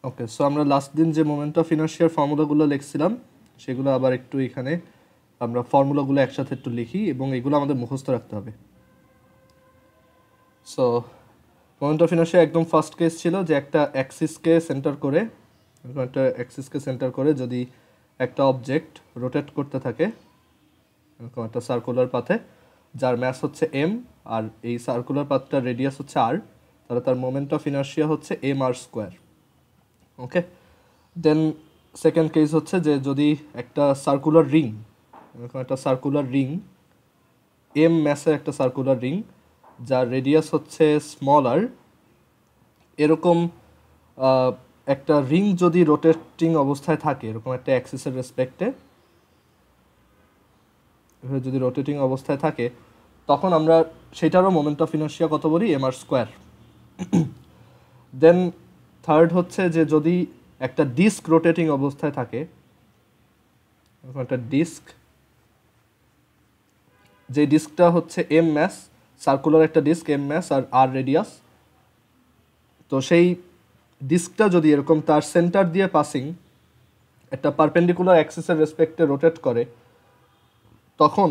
ওকে, so আমরা last দিন যে মোমেন্ট অফ ইনার্শিয়ার ফর্মুলাগুলো লিখছিলাম সেগুলো আবার একটু এখানে আমরা ফর্মুলাগুলো একসাথে একটু লিখি এবং এগুলো আমাদের মুখস্থ রাখতে হবে। সো মোমেন্ট অফ ইনার্শিয়া একদম ফার্স্ট কেস ছিল যে একটা অ্যাক্সিসকে সেন্টার করে যদি একটা অবজেক্ট রোটেট করতে থাকে এরকম একটা সার্কুলার পাথে, যার ম্যাস হচ্ছে এম আর এই সার্কুলার পাথটার রেডিয়াস হচ্ছে আর, তাহলে তার মোমেন্ট অফ ইনার্শিয়া হচ্ছে এম আর স্কোয়ার। ওকে, দেন সেকেন্ড কেস হচ্ছে যে যদি একটা সার্কুলার রিং, এরকম একটা সার্কুলার রিং এম ম্যাসের একটা সার্কুলার রিং যার রেডিয়াস হচ্ছে স্মল আর, এরকম একটা রিং যদি রোটেটিং অবস্থায় থাকে এরকম একটা অ্যাক্সিসের রেসপেক্টে, যদি রোটেটিং অবস্থায় থাকে তখন আমরা সেটারও মোমেন্ট অফ ইনার্শিয়া কত বলি, এম আর স্কোয়ার। দেন থার্ড হচ্ছে যে যদি একটা ডিস্ক রোটেটিং অবস্থায় থাকে, একটা ডিস্ক, যে ডিস্কটা হচ্ছে এম ম্যাস, সার্কুলার একটা ডিস্ক এম ম্যাস আর আর রেডিয়াস, তো সেই ডিস্কটা যদি এরকম তার সেন্টার দিয়ে পাসিং একটা পারপেন্ডিকুলার অ্যাক্সিসের রেসপেক্টে রোটেট করে তখন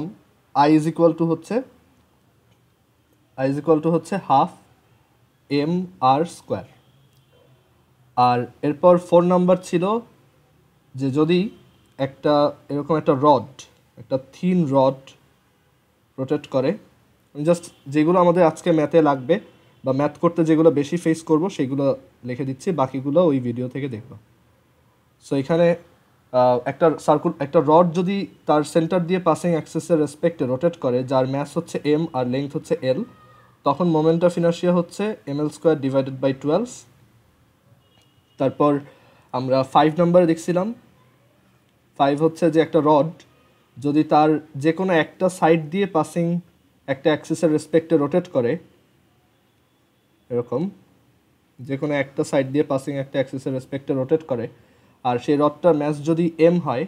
আই ইজ ইকুয়াল টু হচ্ছে হাফ এম আর স্কোয়ার। আর এরপর 4 নাম্বার ছিল যে যদি একটা এরকম একটা রড, একটা থিন রড রোটেট করে, জাস্ট যেগুলো আমাদের আজকে ম্যাথে লাগবে বা ম্যাথ করতে যেগুলো বেশি ফেস করব সেগুলো লিখে দিচ্ছি, বাকিগুলো ওই ভিডিও থেকে দেখব। সো এখানে একটা রড যদি তার সেন্টার দিয়ে পাসিং অ্যাক্সিসের রেসপেক্টে রোটেট করে যার ম্যাস হচ্ছে এম আর লেংথ হচ্ছে এল, তখন মোমেন্ট অফ ইনার্শিয়া হচ্ছে M L square divided by 12। তারপর আমরা 5 নম্বরে দেখছিলাম, 5 হচ্ছে যে একটা রড যদি তার যে কোনো একটা সাইড দিয়ে পাসিং একটা অ্যাক্সিসের রেসপেক্টে রোটেট করে, এরকম যে কোনো একটা সাইড দিয়ে পাসিং একটা অ্যাক্সিসের রেসপেক্টে রোটেট করে আর সেই রডটার ম্যাস যদি এম হয়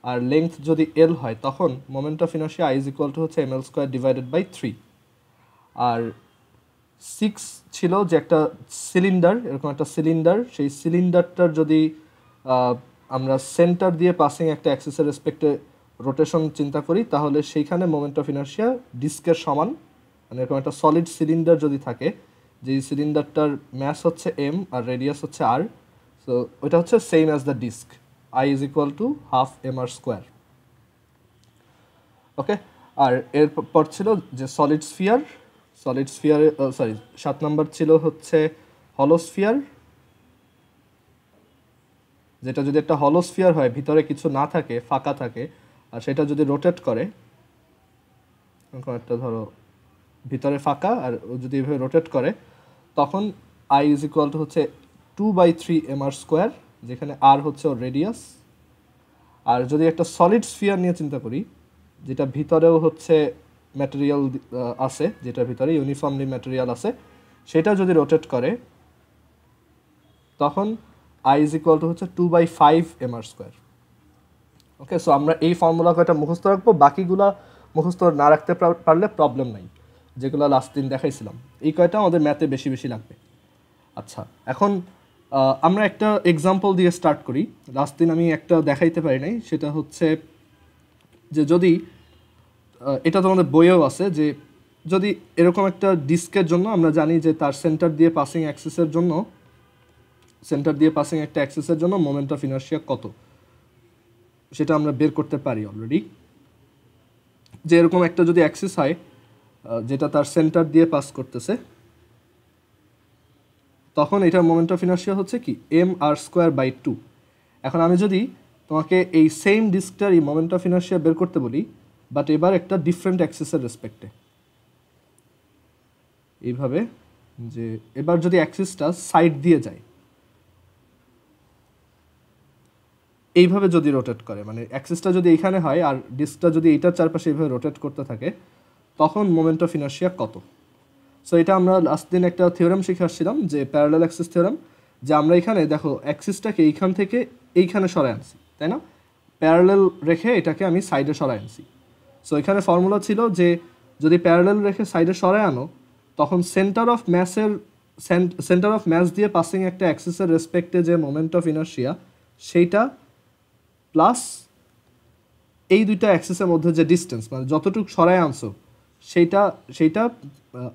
আর লেংথ যদি এল হয় তখন moment of inertia I is equal to হচ্ছে M L square divided by 3। আর 6 ছিল যে একটা সিলিন্ডার, এরকম একটা সিলিন্ডার, সেই সিলিন্ডারটার যদি আমরা সেন্টার দিয়ে পাসিং একটা অ্যাক্সিসের রেসপেক্টে রোটেশন চিন্তা করি তাহলে সেইখানে মোমেন্ট অফ ইনার্শিয়া ডিস্কের সমান, মানে এরকম একটা সলিড সিলিন্ডার যদি থাকে যেই সিলিন্ডারটার ম্যাস হচ্ছে এম আর রেডিয়াস হচ্ছে আর, সো ওইটা হচ্ছে same as the disc, I is equal to half M R square. Okay, আর এরপর ছিল যে সলিড স্ফিয়ার, 7 নম্বর ছিল হচ্ছে হলোস্ফিয়ার, যেটা যদি একটা হলোস্ফিয়ার হয় ভিতরে কিছু না থাকে ফাঁকা থাকে আর সেটা যদি রোটেট করে, একটা ধরো ভিতরে ফাঁকা আর যদি এভাবে রোটেট করে তখন আই ইজ ইকুয়াল টু হচ্ছে 2/3 এম আর স্কোয়ার, যেখানে আর হচ্ছে ওর রেডিয়াস। আর যদি একটা সলিড স্ফিয়ার নিয়ে চিন্তা করি যেটা ভিতরেও হচ্ছে ম্যাটেরিয়াল আছে, যেটার ভিতরে ইউনিফর্মলি ম্যাটেরিয়াল আছে, সেটা যদি রোটেট করে তখন আই ইজ ইকুয়াল টু হচ্ছে 2/5 এম আর স্কোয়ার। ওকে, সো আমরা এই ফর্মুলা কয়টা মুখস্থ রাখবো, বাকিগুলা মুখস্থ না রাখতে পারলে প্রবলেম নাই, যেগুলো লাস্ট দিন দেখাইছিলাম এই কয়টা আমাদের ম্যাথে বেশি বেশি লাগবে। আচ্ছা, এখন আমরা একটা এক্সাম্পল দিয়ে স্টার্ট করি। লাস্ট দিন আমি একটা দেখাইতে পারি নাই, সেটা হচ্ছে যে যদি এটা তোমাদের বইয়েও আছে যে যদি এরকম একটা ডিস্কের জন্য আমরা জানি যে তার সেন্টার দিয়ে পাসিং একটা অ্যাক্সিসের জন্য মোমেন্ট অফ ইনার্শিয়া কত সেটা আমরা বের করতে পারি অলরেডি। যে এরকম একটা যদি অ্যাক্সিস হয় যেটা তার সেন্টার দিয়ে পাস করতেছে তখন এটার মোমেন্ট অফ ইনার্শিয়া হচ্ছে কি এম আর স্কোয়ার বাই 2। এখন আমি যদি তোমাকে এই সেম ডিস্কটার এই মোমেন্ট অফ ইনার্শিয়া বের করতে বলি বাট এবার একটা ডিফারেন্ট অ্যাক্সিসের রেসপেক্টে, এইভাবে যে এবার যদি অ্যাক্সিসটা সাইড দিয়ে যায় এইভাবে যদি রোটেট করে, মানে অ্যাক্সিসটা যদি এইখানে হয় আর ডিস্কটা যদি এইটার চারপাশে এইভাবে রোটেট করতে থাকে তখন মোমেন্ট অফ ইনার্শিয়া কত। সো এটা আমরা লাস্ট দিন একটা থিওরেম শিখে আসছিলাম যে প্যারালাল অ্যাক্সিস থিওরেম, যে আমরা এখানে দেখো অ্যাক্সিসটাকে এইখান থেকে এইখানে সরাই আনছি, তাই না, প্যারালাল রেখে এটাকে আমি সাইডে সরাই আনছি। সো এখানে ফর্মুলা ছিল যে যদি প্যারালাল রেখে সাইডে সরাই আনো তখন সেন্টার অফ ম্যাসের সেন্টার অফ ম্যাস দিয়ে পাসিং একটা অ্যাক্সিসের রেসপেক্টে যে মোমেন্ট অফ ইনার্শিয়া সেইটা প্লাস এই দুইটা অ্যাক্সিসের মধ্যে যে ডিস্টেন্স মানে যতটুকু সরায় আনছো সেইটা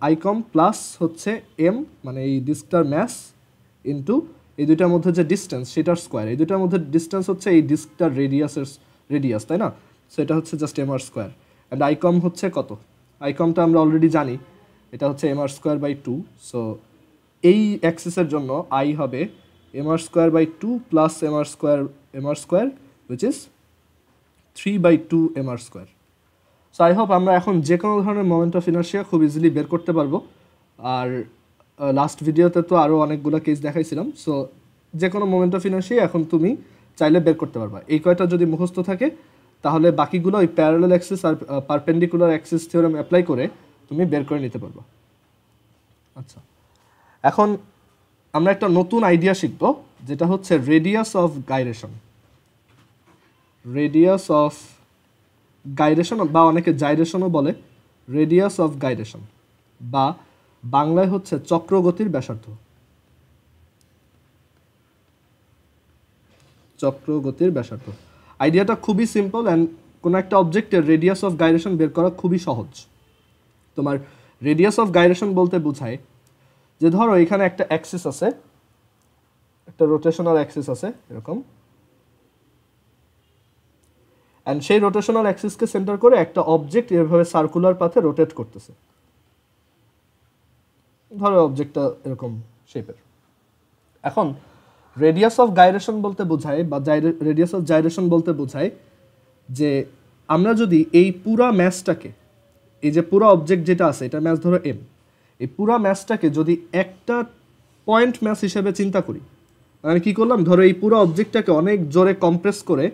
আইকম প্লাস হচ্ছে এম মানে এই ডিস্কটার ম্যাস ইন্টু এই দুইটার মধ্যে যে ডিস্টেন্স সেটার স্কোয়ার। এই দুইটার মধ্যে ডিস্টেন্স হচ্ছে এই ডিস্কটার রেডিয়াস, তাই না? সো এটা হচ্ছে just M R square. And I com হচ্ছে কত? আইকমটা আমরা অলরেডি জানি, এটা হচ্ছে M R square by 2। So এই অ্যাক্সিসের জন্য আই হবে M R square by 2 plus M R square which is 3/2 M R square. So I hope আমরা এখন যে কোনো ধরনের মোমেন্ট অফ ইনার্শিয়া খুব ইজিলি বের করতে পারবো। আর লাস্ট ভিডিওতে তো আরও অনেকগুলো কেস দেখাইছিলাম। সো যে কোনো মোমেন্ট অফ ইনার্শিয়া এখন তুমি চাইলে বের করতে পারবা। এই কয়টা যদি মুখস্থ থাকে তাহলে বাকিগুলো ওই প্যারালাল অ্যাক্সিস আর পারপেন্ডিকুলার অ্যাক্সিস থিওরেম অ্যাপ্লাই করে তুমি বের করে নিতে পারবা। আচ্ছা, এখন আমরা একটা নতুন আইডিয়া শিখব, যেটা হচ্ছে radius of gyration. Radius of gyration বা অনেকে জাইরেশনও বলে। রেডিয়াস অফ গাইরেশন বা বাংলায় হচ্ছে চক্রগতির ব্যাসার্ধ। চক্রগতির ব্যাসার্ধ আইডিয়াটা খুবই সিম্পল অ্যান্ড কোনো একটা অবজেক্টের রেডিয়াস অফ গাইরেশন বের করা খুবই সহজ। তোমার রেডিয়াস অফ গাইরেশন বলতে বোঝায় যে ধরো এখানে একটা অ্যাক্সিস আছে, একটা রোটেশনাল অ্যাক্সিস আছে এরকম, অ্যান্ড সেই রোটেশনাল অ্যাক্সিসকে সেন্টার করে একটা অবজেক্ট এভাবে সার্কুলার পাথে রোটেট করতেছে। ধরো অবজেক্টটা এরকম শেপের। এখন রেডিয়াস অফ গাইরেশন বলতে বোঝায় বা রেডিয়াস অফ জাইরেশন বলতে বোঝায় যে আমরা যদি এই পুরা ম্যাসটাকে, এই যে পুরো অবজেক্ট যেটা আছে এটা ম্যাস ধরো এম, এই পুরা ম্যাসটাকে যদি একটা পয়েন্ট ম্যাস হিসেবে চিন্তা করি, মানে কি করলাম, ধরো এই পুরো অবজেক্টটাকে অনেক জোরে কম্প্রেস করে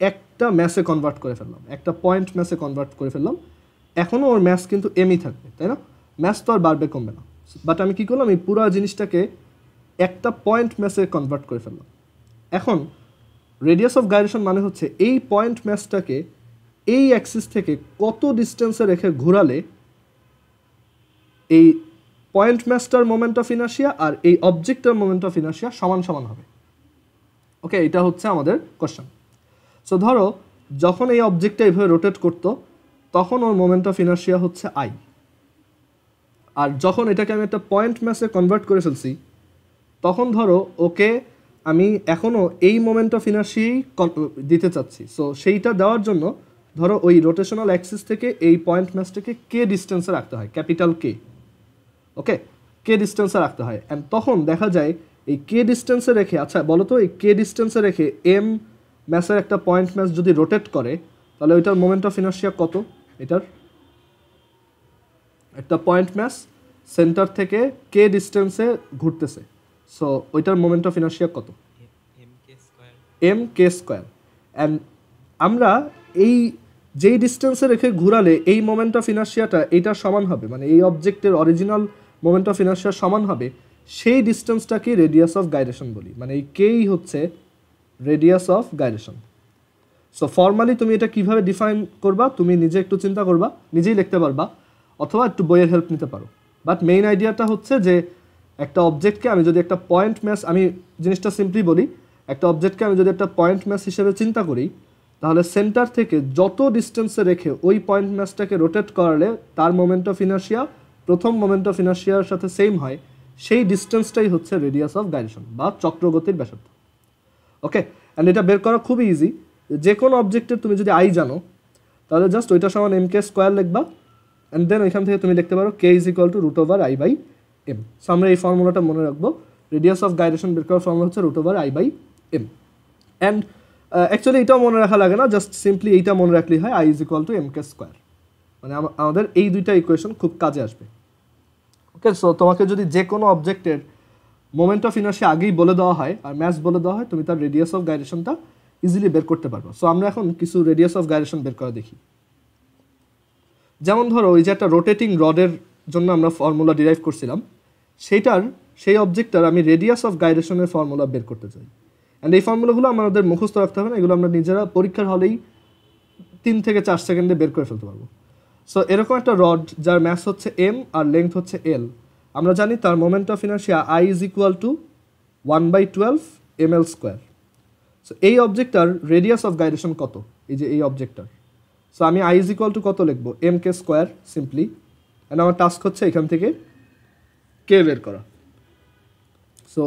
একটা ম্যাসে কনভার্ট করে ফেললাম, একটা পয়েন্ট ম্যাসে কনভার্ট করে ফেললাম। এখনও ওর ম্যাস কিন্তু এমই থাকবে, তাই না? ম্যাস তো আর বাড়বে কমবে না। বাট আমি কি করলাম, এই পুরো জিনিসটাকে একটা পয়েন্ট ম্যাসে কনভার্ট করে ফেললাম। এখন রেডিয়াস অফ গাইরেশন মানে হচ্ছে এই পয়েন্ট ম্যাসটাকে এই অ্যাক্সিস থেকে কত ডিস্টেন্সে রেখে ঘোরালে এই পয়েন্ট ম্যাসটার মোমেন্ট অফ ইনার্শিয়া আর এই অবজেক্টের মোমেন্ট অফ ইনার্শিয়া সমান সমান হবে। ওকে, এটা হচ্ছে আমাদের কোশ্চেন। সো ধরো যখন এই অবজেক্টটা এইভাবে রোটেট করতো তখন ওর মোমেন্ট অফ ইনার্শিয়া হচ্ছে আই, আর যখন এটাকে আমি একটা পয়েন্ট ম্যাসে কনভার্ট করে ফেলছি তখন ধরো ওকে আমি এখনও এই মোমেন্ট অফ ইনার্শিয়াই দিতে চাচ্ছি। সো সেইটা দেওয়ার জন্য ধরো ওই রোটেশনাল অ্যাক্সিস থেকে এই পয়েন্ট ম্যাসটাকে কে ডিস্টেন্সে রাখতে হয়, ক্যাপিটাল কে। ওকে, কে ডিস্টেন্সে রাখতে হয়। অ্যান্ড তখন দেখা যায় এই কে ডিস্টেন্সে রেখে, আচ্ছা বলো তো, এই কে ডিস্টেন্সে রেখে এম ম্যাসের একটা পয়েন্ট ম্যাস যদি রোটেট করে তাহলে ওইটার মোমেন্ট অফ ইনার্শিয়া কত? এটার একটা পয়েন্ট ম্যাস সেন্টার থেকে কে ডিস্টেন্সে ঘুরতেছে, সো ওইটার মোমেন্ট অফ ইনার্শিয়া কত? M K square. অ্যান্ড আমরা এই যেই ডিস্টেন্সে রেখে ঘুরালে এই মোমেন্ট অফ ইনার্শিয়াটা এইটার সমান হবে, মানে এই অবজেক্টের অরিজিনাল মোমেন্ট অফ ইনার্শিয়ার সমান হবে, সেই ডিস্টেন্সটাকে রেডিয়াস অফ গাইরেশন বলি। মানে এই কেই হচ্ছে radius of gyration. So formally তুমি এটা কিভাবে ডিফাইন করবা তুমি নিজে একটু চিন্তা করবা, নিজেই লিখতে পারবা অথবা একটু বইয়ের হেল্প নিতে পারো। বাট মেইন আইডিয়াটা হচ্ছে যে একটা অবজেক্টকে আমি যদি একটা পয়েন্ট ম্যাস, আমি জিনিসটা সিম্পলি বলি, একটা অবজেক্টকে আমি যদি একটা পয়েন্ট ম্যাস হিসেবে চিন্তা করি তাহলে সেন্টার থেকে যত ডিস্টেন্সে রেখে ওই পয়েন্ট ম্যাসটাকে রোটেট করালে তার মোমেন্ট অফ ইনার্শিয়া প্রথম মোমেন্ট অফ ইনার্শিয়ার সাথে সেম হয়, সেই ডিস্টেন্সটাই হচ্ছে রেডিয়াস অফ গাইরেশন বা চক্রগতির ব্যাসার্ধ। ওকে, অ্যান্ড এটা বের করা খুবই ইজি। যে কোনো অবজেক্টের তুমি যদি আই জানো তাহলে জাস্ট ওইটা সমান এম কে স্কোয়ার লিখবা, অ্যান্ড দেন ওইখান থেকে তুমি লিখতে পারো K is equal to root over I by M. So আমরা এই ফর্মুলাটা মনে রাখবো, রেডিয়াস অফ গাইরেশন বের করার ফর্মুলা হচ্ছে root over I by M. And actually এটাও মনে রাখা লাগে না, জাস্ট সিম্পলি এইটা মনে রাখলেই হয়, I is equal to M K square. মানে আমাদের এই দুইটা ইকুয়েশন খুব কাজে আসবে। ওকে, সো তোমাকে যদি যে কোনো অবজেক্টের মোমেন্ট অফ ইনার্শিয়া আগেই বলে দেওয়া হয় আর ম্যাস বলে দেওয়া হয়, তুমি তার রেডিয়াস অফ গাইরেশনটা ইজিলি বের করতে পারবো। সো আমরা এখন কিছু রেডিয়াস অফ গাইরেশন বের করা দেখি। যেমন ধরো ওই যে একটা রোটেটিং রডের জন্য আমরা ফর্মুলা ডিরাইভ করছিলাম, সেই অবজেক্টটার আমি রেডিয়াস অফ গাইরেশনের ফর্মুলা বের করতে চাই। অ্যান্ড এই ফর্মুলাগুলো আমাদের মুখস্থ রাখতে হবে না, এগুলো আমরা নিজেরা পরীক্ষার হলেই 3 থেকে 4 সেকেন্ডে বের করে ফেলতে পারবো। সো এরকম একটা রড যার ম্যাস হচ্ছে এম আর লেংথ হচ্ছে এল, আমরা জানি তার moment of inertia I is equal two 1/12 ml square. So এই অবজেক্টটার রেডিয়াস অফ গাইরেশন কত, এই যে এই অবজেক্টটার। সো আমি I ইজ ইকুয়াল টু কত লিখবো, mk স্কোয়ার সিম্পলি, অ্যান্ড আমার টাস্ক হচ্ছে এখান থেকে কে বের করা। সো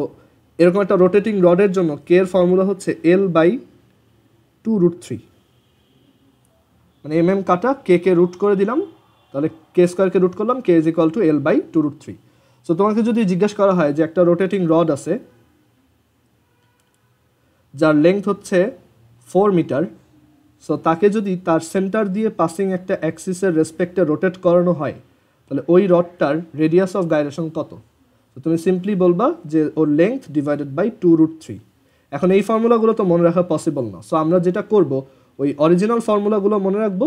এরকম একটা রোটেটিং রডের জন্য কে এর ফর্মুলা হচ্ছে L/2√3, মানে mm কাটা কে রুট করে দিলাম, তাহলে কে স্কোয়ারকে রুট করলাম, K is equal to L/2√3। So তোমাকে যদি জিজ্ঞাসা করা হয় যে একটা রোটেটিং রড আছে যার লেংথ হচ্ছে 4 মিটার, সো তাকে যদি তার সেন্টার দিয়ে পাসিং একটা অ্যাক্সিসের রেসপেক্টে রোটেট করানো হয়, তাহলে ওই রডটার রেডিয়াস অফ গাইরেশন কত। তো তুমি সিম্পলি বলবা যে ওর লেংথ ডিভাইডেড বাই 2√3। এখন এই ফর্মুলাগুলো তো মনে রাখা পসিবল না, সো আমরা যেটা করব ওই অরিজিনাল ফর্মুলাগুলো মনে রাখবো,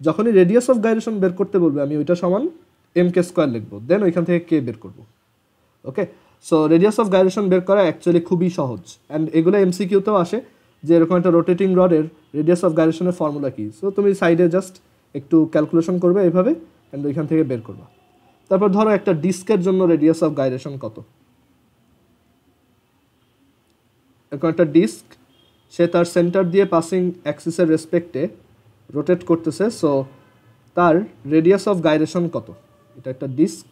যখনই রেডিয়াস অফ গাইরেশন বের করতে বলবে আমি ওইটা সমান mk স্কোয়ার লিখবো, দেন ওইখান থেকে কে বের করবো। ওকে, সো রেডিয়াস অফ গাইরেশন বের করা অ্যাকচুয়ালি খুবই সহজ, অ্যান্ড এগুলো এমসিকিউতেও আসে যে এরকম একটা রোটেটিং রডের রেডিয়াস অফ গাইরেশনের ফর্মুলা কী। সো তুমি সাইডে জাস্ট একটু ক্যালকুলেশন করবে এইভাবে, অ্যান্ড ওইখান থেকে বের করবা। তারপর ধরো একটা ডিস্কের জন্য রেডিয়াস অফ গাইরেশন কত। এরকম একটা ডিস্ক, সে তার সেন্টার দিয়ে পাসিং অ্যাক্সিসের রেসপেক্টে রোটেট করতেছে, সো তার রেডিয়াস অফ গাইরেশন কত। এটা একটা ডিস্ক,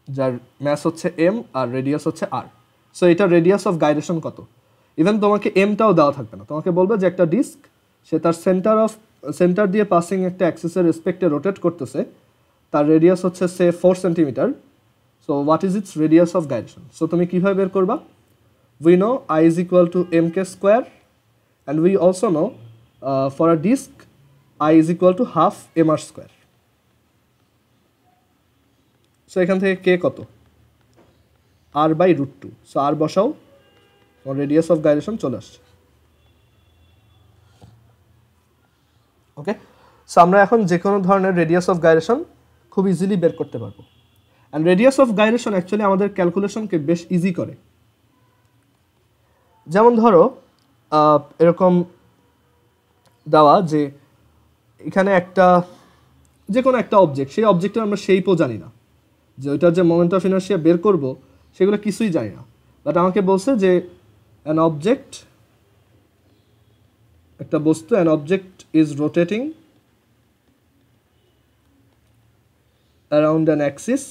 যার ম্যাস হচ্ছে m আর রেডিয়াস হচ্ছে r। সো এটা রেডিয়াস অফ গাইরেশন কত। ইভেন তোমাকে এমটাও দেওয়া থাকবে না, তোমাকে বলবে যে একটা ডিস্ক সে তার সেন্টার দিয়ে পাসিং একটা অ্যাক্সিসের রেসপেক্টে রোটেট করতেছে, তার রেডিয়াস হচ্ছে সে 4 centimetre. So what is its radius of gyration. So তুমি কীভাবে বের করবা, we know I is equal to mk square, and we also know for a disc I is equal to half mr square. So এখান থেকে কে কত, r/√2। So আর বসাও, তোমার radius of gyration চলে আসছে। ওকে, সো আমরা এখন যে কোনো ধরনের রেডিয়াস অফ গাইরেশন খুব ইজিলি বের করতে পারবো, and radius of gyration actually আমাদের ক্যালকুলেশনকে বেশ ইজি করে। যেমন ধরো এরকম দেওয়া যে এখানে একটা যে কোনো একটা অবজেক্ট, সেই অবজেক্টের আমরা শেপও জানি না, যে ওইটার যে মোমেন্ট অফ ইনার্শিয়া বের করব সেগুলো কিছুই জানি না, বাট আমাকে বলছে যে অ্যান অবজেক্ট, একটা বস্তু, an object is rotating around an Axis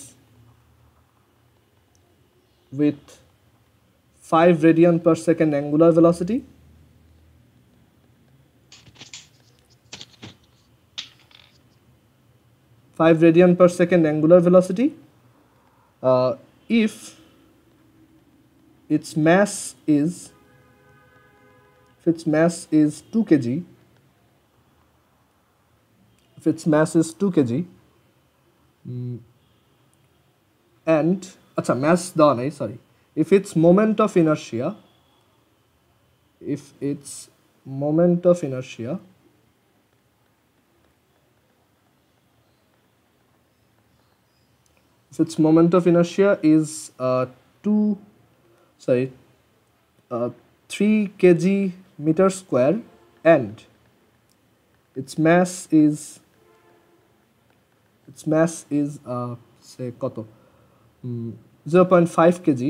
with 5 radian per second angular velocity, if its mass is 2 kg, and mass দেওয়া নাই, sorry, if its moment of inertia is 3 kg meter square, and its mass is say কত 0.5 kg,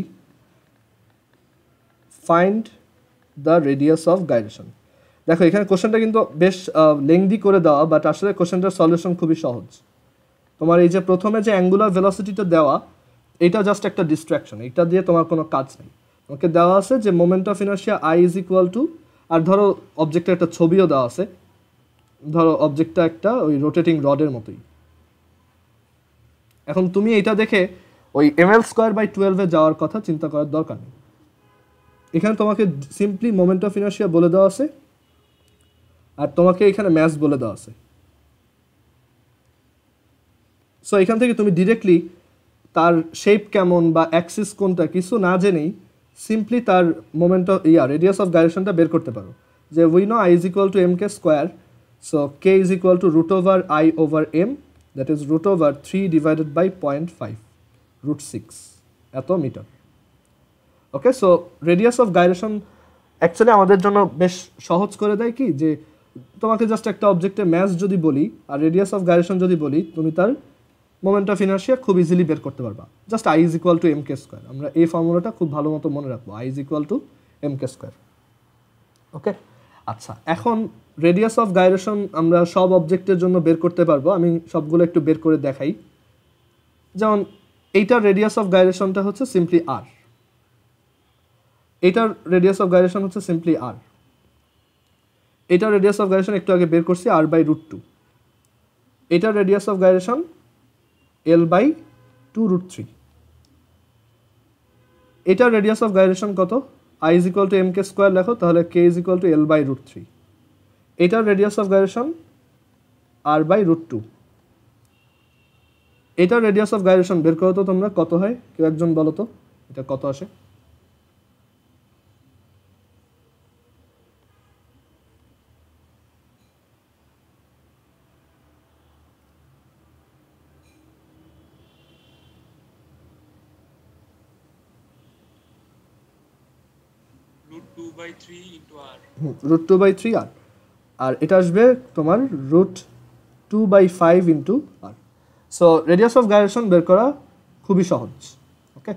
find the radius of gyration. দেখো এখানে কোশ্চেনটা কিন্তু বেশ lengthy করে দেওয়া, বাট আসলে কোশ্চেনটার সলিউশন খুবই সহজ। তোমার এই যে প্রথমে যে অ্যাঙ্গুলার ভেলোসিটিটা দেওয়া, এটা জাস্ট একটা ডিস্ট্রাকশন, এটা দিয়ে তোমার কোনো কাজ নেই। তোমাকে দেওয়া আছে যে moment of inertia I is equal to, আর ধরো অবজেক্টের একটা ছবিও দেওয়া আছে, ধরো অবজেক্টটা একটা ওই রোটেটিং রডের মতোই। এখন তুমি এটা দেখে ওই ml²/12 যাওয়ার কথা চিন্তা করার দরকার নেই। এখানে তোমাকে সিম্পলি মোমেন্ট অফ ইনার্শিয়া বলে দেওয়া আছে, আর তোমাকে এখানে ম্যাস বলে দেওয়া আছে। সো এখান থেকে তুমি ডিরেক্টলি তার শেপ কেমন বা অ্যাক্সিস কোনটা কিছু না জেনেই সিম্পলি তার মোমেন্ট অফ রেডিয়াস অফ গাইরেশনটা বের করতে পারো। যে we know I is equal to mk square, so k is equal to √I/m, that is √3 divided by 0.5, √6 এত metre. Okay, so radius of gyration actually আমাদের জন্য বেশ সহজ করে দেয় কি, যে তোমাকে জাস্ট একটা অবজেক্টে ম্যাস যদি বলি আর রেডিয়াস অফ গাইরেশন যদি বলি, তুমি তার মোমেন্ট অফ ইনার্শিয়া খুব ইজিলি বের করতে পারবা। Just I is equal to M K square, আমরা এই ফর্মুলাটা খুব ভালো মতো মনে রাখবো, I is equal to M K square. Okay, আচ্ছা এখন রেডিয়াস অফ গাইরেশন আমরা সব অবজেক্টের জন্য বের করতে পারবো। আমি সবগুলো একটু বের করে দেখাই। যেমন এইটার রেডিয়াস অফ গাইরেশনটা হচ্ছে সিম্পলি আর, এইটার রেডিয়াস অফ গাইরেশন হচ্ছে সিম্পলি আর, এটার রেডিয়াস অফ গাইরেশন একটু আগে বের করছি আর বাই রুট টু, এটার radius of gyration L by two root three, এটার রেডিয়াস অফ গাইরেশন কত, I is equal to M K square লেখো, তাহলে K is equal to L by root three, এটার radius of gyration R by root two, এটার radius of gyration বের করো তো তোমরা কত হয়, কেউ একজন বলো তো এটা কত আসে। Root two by three R, আর এটা আসবে তোমার root two by five into R. So radius of gyration বের করা খুবই সহজ। ওকে,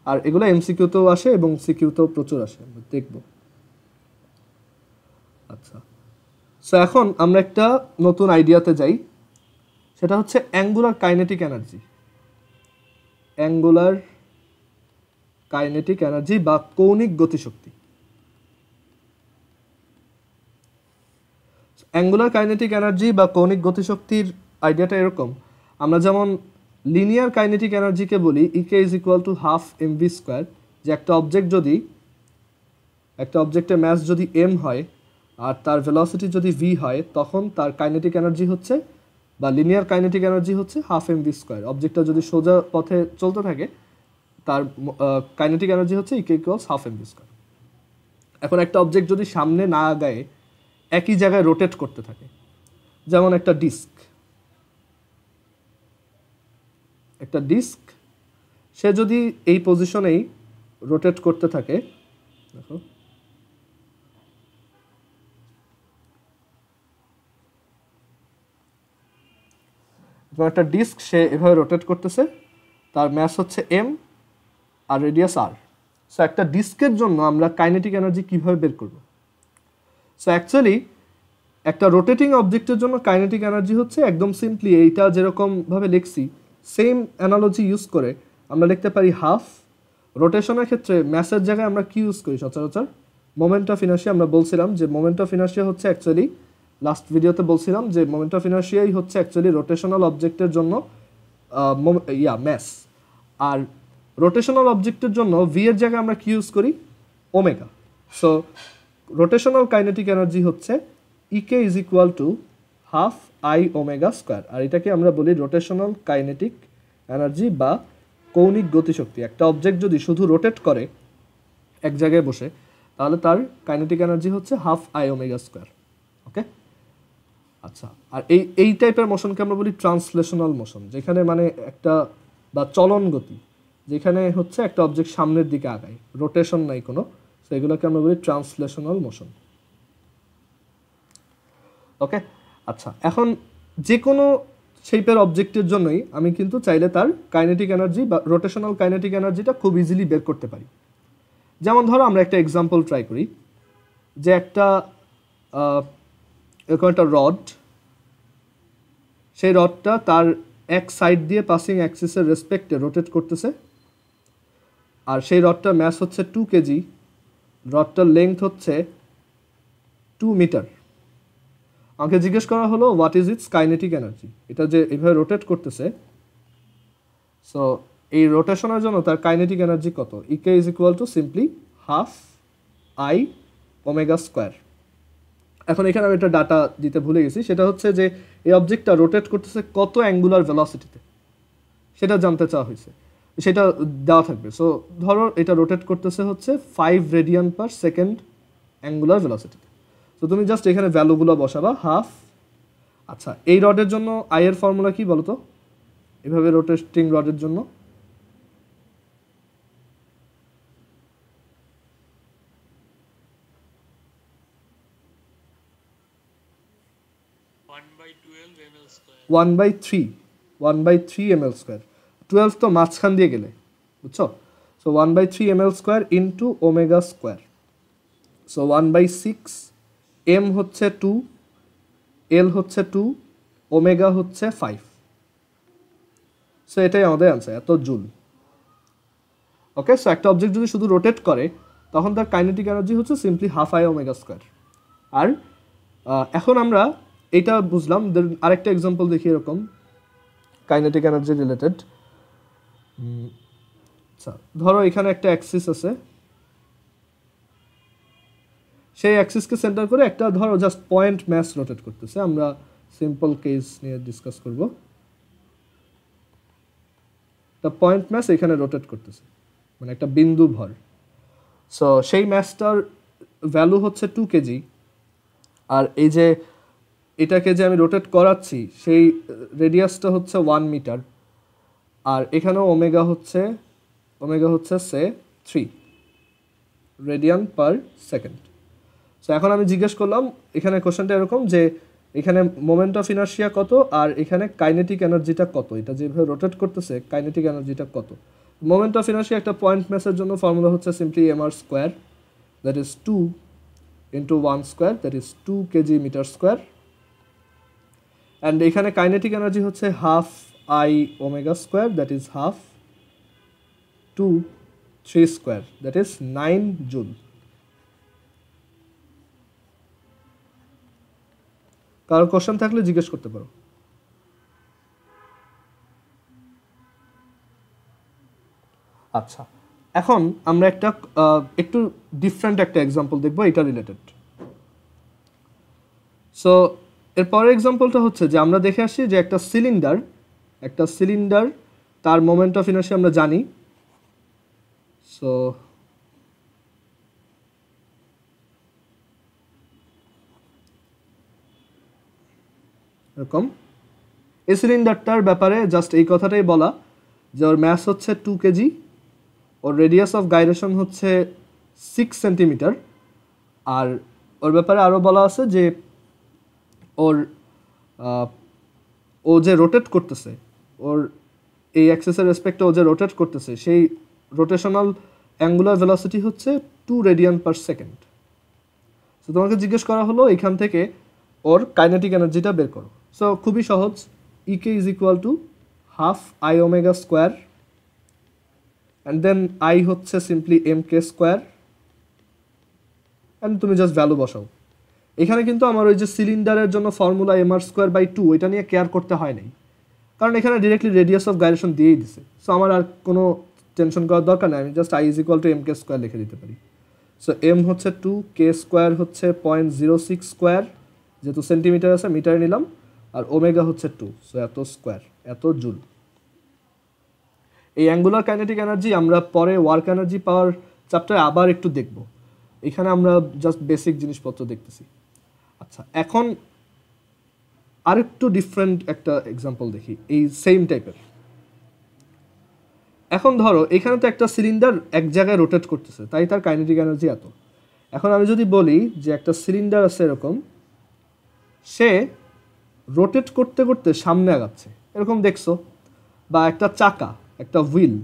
আর এগুলো এমসিকিউতেও আসে এবং সিকিউতেও প্রচুর আসে, আমরা দেখব। আচ্ছা, সো এখন আমরা একটা নতুন আইডিয়াতে যাই, সেটা হচ্ছে angular kinetic energy. Angular kinetic energy বা কৌণিক গতিশক্তি। অ্যাঙ্গুলার কাইনেটিক এনার্জি বা কৌণিক গতিশক্তির আইডিয়াটা এরকম, আমরা যেমন লিনিয়ার কাইনেটিক এনার্জিকে বলি KE is equal to half M V square, যে একটা অবজেক্ট যদি, একটা অবজেক্টের ম্যাস যদি এম হয় আর তার ভেলোসিটি যদি ভি হয়, তখন তার কাইনেটিক এনার্জি হচ্ছে বা লিনিয়ার কাইনেটিক এনার্জি হচ্ছে হাফ এম ভি স্কোয়ার। অবজেক্টটা যদি সোজা পথে চলতে থাকে, তার কাইনেটিক এনার্জি হচ্ছে KE equals half M V square. এখন একটা অবজেক্ট যদি সামনে না আগায় একই জায়গায় রোটেট করতে থাকে, যেমন একটা ডিস্ক, একটা ডিস্ক সে যদি এই পজিশনেই রোটেট করতে থাকে, দেখো একটা ডিস্ক সে এভাবে রোটেট করতেছে, তার ম্যাস হচ্ছে এম আর রেডিয়াস আর। সো একটা ডিস্কের জন্য আমরা কাইনেটিক এনার্জি কিভাবে বের করব? সো অ্যাকচুয়ালি একটা রোটেটিং অবজেক্টের জন্য কাইনেটিক এনার্জি হচ্ছে একদম সিম্পলি এইটা যেরকমভাবে লিখছি, সেম অ্যানালজি ইউজ করে আমরা লিখতে পারি হাফ। রোটেশনের ক্ষেত্রে ম্যাসের জায়গায় আমরা কি ইউজ করি সচরাচর? Moment of inertia. আমরা বলছিলাম যে মোমেন্ট অফ ইনার্শিয়া হচ্ছে অ্যাকচুয়ালি, লাস্ট ভিডিওতে বলছিলাম যে মোমেন্ট অফ ইনার্শিয়াই হচ্ছে অ্যাকচুয়ালি রোটেশনাল অবজেক্টের জন্য ম্যাস। আর রোটেশনাল অবজেক্টের জন্য ভি এর জায়গায় আমরা কি ইউজ করি? Omega. So rotational kinetic energy হচ্ছে KE is equal to half I omega square, আর এটাকে আমরা বলি রোটেশনাল কাইনেটিক এনার্জি বা কৌণিক গতিশক্তি। একটা অবজেক্ট যদি শুধু রোটেট করে এক জায়গায় বসে, তাহলে তার কাইনেটিক এনার্জি হচ্ছে half I omega square. Okay, আচ্ছা, আর এই টাইপের মোশনকে আমরা বলি ট্রান্সলেশনাল মোশন, যেখানে মানে একটা বা চলন গতি, যেখানে হচ্ছে একটা অবজেক্ট সামনের দিকে আগায়, রোটেশন নাই কোনো, সেগুলোকে আমরা বলি ট্রান্সলেশনাল মোশন। ওকে, আচ্ছা, এখন যে কোনো শেপের অবজেক্টের জন্যই আমি কিন্তু চাইলে তার কাইনেটিক এনার্জি বা রোটেশনাল কাইনেটিক এনার্জিটা খুব ইজিলি বের করতে পারি। যেমন ধরো আমরা একটা এক্সাম্পল ট্রাই করি, যে একটা এরকম একটা রড, সেই রডটা তার এক সাইড দিয়ে পাসিং অ্যাক্সিসের রেসপেক্টে রোটেট করতেছে, আর সেই রডটার ম্যাস হচ্ছে 2 কেজি, রডটার লেংথ হচ্ছে 2 মিটার। আমাকে জিজ্ঞেস করা হলো what is it's kinetic energy, এটা যে এইভাবে রোটেট করতেছে, সো এই রোটেশনের জন্য তার কাইনেটিক এনার্জি কত? KE is equal to simply half I omega square. এখন এখানে আমি একটা ডাটা দিতে ভুলে গেছি, সেটা হচ্ছে যে এই অবজেক্টটা রোটেট করতেছে কত অ্যাঙ্গুলার ভেলোসিটিতে, সেটা জানতে চাওয়া হয়েছে, সেটা দেওয়া থাকবে। সো ধরো এটা রোটেট করতেছে হচ্ছে 5 রেডিয়ান পার সেকেন্ড অ্যাঙ্গুলার ভেলোসিটিতে। তো তুমি জাস্ট এখানে ভ্যালুগুলো বসাবা, হাফ। আচ্ছা, এই রডের জন্য আই এর ফর্মুলা কি বলো তো, এভাবে রোটেটিং রডের জন্য? 1/3 ml স্কোয়ার, 12 তো মাঝখান দিয়ে গেলে, বুঝছো? So 1/3 ml square into omega square, so 1/6, M হচ্ছে 2, এল হচ্ছে 2, ওমেগা হচ্ছে 5। সো এটাই আমাদের অ্যান্সার, এত জুল। ওকে, সো একটা অবজেক্ট যদি শুধু রোটেট করে তখন তার কাইনেটিক এনার্জি হচ্ছে simply half I omega square. আর এখন আমরা এটা বুঝলাম, আরেকটা এক্সাম্পল দেখি এরকম কাইনেটিক এনার্জি রিলেটেড। আচ্ছা, ধরো এখানে একটা অ্যাক্সিস আছে, সেই অ্যাক্সিসকে সেন্টার করে একটা ধরো জাস্ট পয়েন্ট ম্যাস রোটেট করতেছে। আমরা সিম্পল কেস নিয়ে ডিসকাস করব। একটা পয়েন্ট ম্যাস এখানে রোটেট করতেছে, মানে একটা বিন্দু ভর। সো সেই ম্যাসটার ভ্যালু হচ্ছে 2 কেজি, আর এই যে এটাকে যে আমি রোটেট করাচ্ছি সেই রেডিয়াসটা হচ্ছে 1 মিটার, আর এখানেও ওমেগা হচ্ছে সে 3 রেডিয়ান পার সেকেন্ড। সো এখন আমি জিজ্ঞেস করলাম, এখানে কোশ্চেনটা এরকম যে এখানে মোমেন্ট অফ ইনার্শিয়া কত আর এখানে কাইনেটিক এনার্জিটা কত, এটা যেভাবে রোটেট করতেছে কাইনেটিক এনার্জিটা কত। মোমেন্ট অফ ইনার্শিয়া একটা পয়েন্ট ম্যাসের জন্য ফর্মুলা হচ্ছে simply mr square, that is 2 into 1 square, that is 2 KG metre square. And এখানে কাইনেটিক এনার্জি হচ্ছে half I omega square, that is half 2 3 square, that is 9 joule. কারো question থাকলে জিজ্ঞেস করতে পারো। আচ্ছা, এখন আমরা একটা একটু ডিফারেন্ট একটা এক্সাম্পল দেখবো এটা রিলেটেড। সো এর পরের এক্সাম্পলটা হচ্ছে যে আমরা দেখে আসি যে একটা সিলিন্ডার তার মোমেন্ট অফ ইনার্শিয়া আমরা জানি। সো এরকম এই সিলিন্ডারটার ব্যাপারে জাস্ট এই কথাটাই বলা যে ওর ম্যাস হচ্ছে 2 KG, or radius of gyration হচ্ছে 6 সেন্টিমিটার, আর ওর ব্যাপারে আরও বলা আছে যে ও যে রোটেট করতেছে, ওর এই অ্যাক্সিসের রেসপেক্টে ও যে রোটেট করতেছে সেই রোটেশনাল অ্যাঙ্গুলার ভেলোসিটি হচ্ছে 2 রেডিয়ান পার সেকেন্ড। সো তোমাকে জিজ্ঞেস করা হলো এখান থেকে ওর কাইনেটিক এনার্জিটা বের করো। সো খুবই সহজ, KE is equal to half I omega square, and then I হচ্ছে simply M K square, and তুমি জাস্ট ভ্যালু বসাও। এখানে কিন্তু আমার ওই যে সিলিন্ডারের জন্য ফর্মুলা mr স্কোয়ার বাই 2 এটা নিয়ে কেয়ার করতে হয় নাই, কারণ এখানে ডিরেক্টলি রেডিয়াস অফ গাইরেশন দিয়েই দিছে। সো আমার আর কোনো টেনশন করার দরকার নেই, আমি just I is equal to M K square লিখে দিতে পারি। সো এম হচ্ছে 2, কে স্কোয়ার হচ্ছে 0.06 স্কোয়ার, যেহেতু সেন্টিমিটার আছে মিটারে নিলাম, আর ওমেগা হচ্ছে 2, সো এত স্কোয়ার, এত জুল। এই অ্যাঙ্গুলার কাইনেটিক এনার্জি আমরা পরে ওয়ার্ক এনার্জি পাওয়ার চ্যাপ্টারে আবার একটু দেখব, এখানে আমরা জাস্ট বেসিক জিনিসপত্র দেখতেছি। আচ্ছা, এখন আরেকটু ডিফারেন্ট একটা এক্সাম্পল দেখি এই সেম টাইপের। এখন ধরো এখানে তো একটা সিলিন্ডার এক জায়গায় রোটেট করতেছে, তাই তার কাইনেটিক এনার্জি এত। এখন আমি যদি বলি যে একটা সিলিন্ডার আছে এরকম, সে রোটেট করতে করতে সামনে আগাচ্ছে, এরকম দেখছো, বা একটা চাকা, একটা হুইল,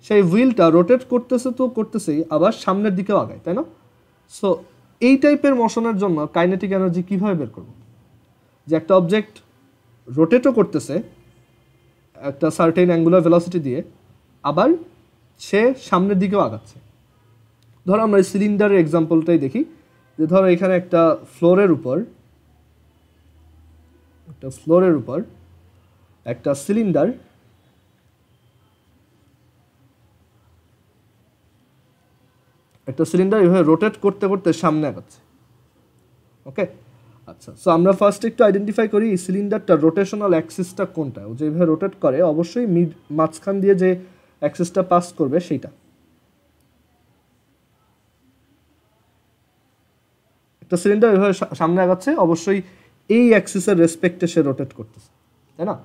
সেই হুইলটা রোটেট করতেছে তো করতেছেই, আবার সামনের দিকেও আগায়, তাই না? সো এই টাইপের মোশনের জন্য কাইনেটিক এনার্জি কীভাবে বের করব? যে একটা অবজেক্ট রোটেটও করতেছে একটা সার্টেন অ্যাঙ্গুলার ভেলোসিটি দিয়ে, আবার সে সামনের দিকেও আগাচ্ছে। ধরো আমরা এই সিলিন্ডারের এক্সাম্পলটাই দেখি, যে ধরো এখানে একটা ফ্লোরের উপর একটা সিলিন্ডার এভাবে রোটেট করতে করতে সামনে আগাচ্ছে। ওকে, আচ্ছা, সো আমরা ফার্স্ট একটু আইডেন্টিফাই করি এই সিলিন্ডারটা রোটেশনাল অ্যাক্সিসটা কোনটা, ও যেভাবে রোটেট করে অবশ্যই মাঝখান দিয়ে যে অ্যাক্সিসটা পাস করবে সেইটা। একটা সিলিন্ডার এভাবে সামনে আগাচ্ছে, অবশ্যই এই অ্যাক্সিসের রেসপেক্টে সে রোটেট করতেছে, তাই না?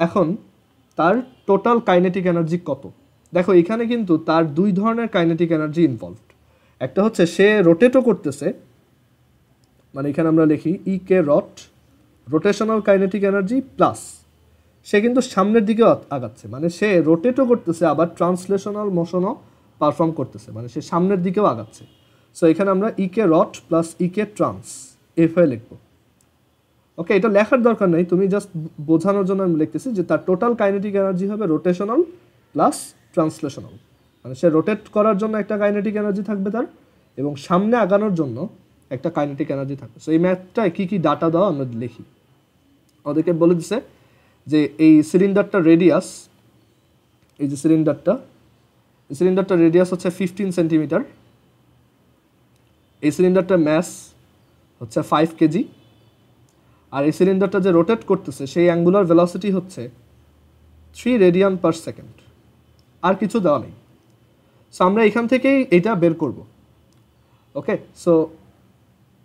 এখন তার টোটাল কাইনেটিক এনার্জি কত? দেখো এখানে কিন্তু তার দুই ধরনের কাইনেটিক এনার্জি ইনভলভড। একটা হচ্ছে সে রোটেটও করতেছে, মানে এখানে আমরা লিখি ই কে রট, রোটেশনাল কাইনেটিক এনার্জি প্লাস সে কিন্তু সামনের দিকেও আগাচ্ছে, মানে সে রোটেটও করতেছে আবার ট্রান্সলেশনাল মোশনও পারফর্ম করতেছে, মানে সে সামনের দিকেও আগাচ্ছে। সো এখানে আমরা ইকে রট প্লাস ইকে ট্রান্স এভাবে লিখবো। ওকে, এটা লেখার দরকার নেই, তুমি জাস্ট বোঝানোর জন্য আমি লিখতেছি যে তার টোটাল কাইনেটিক এনার্জি হবে রোটেশনাল প্লাস ট্রান্সলেশনাল, মানে সে রোটেট করার জন্য একটা কাইনেটিক এনার্জি থাকবে তার, এবং সামনে আগানোর জন্য একটা কাইনেটিক এনার্জি থাকবে। সো এই ম্যাথটায় কী কী ডাটা দাও আমরা লিখি। ওদেরকে বলে দিছে যে এই সিলিন্ডারটা রেডিয়াস, এই যে সিলিন্ডারটা রেডিয়াস হচ্ছে 15 সেন্টিমিটার, এই সিলিন্ডারটার ম্যাস হচ্ছে 5 কেজি, আর এই সিলিন্ডারটা যে রোটেট করতেছে সেই অ্যাঙ্গুলার ভেলোসিটি হচ্ছে 3 রেডিয়ান পার সেকেন্ড, আর কিছু দেওয়া নেই। সো আমরা এখান থেকেই এটা বের করব। ওকে, so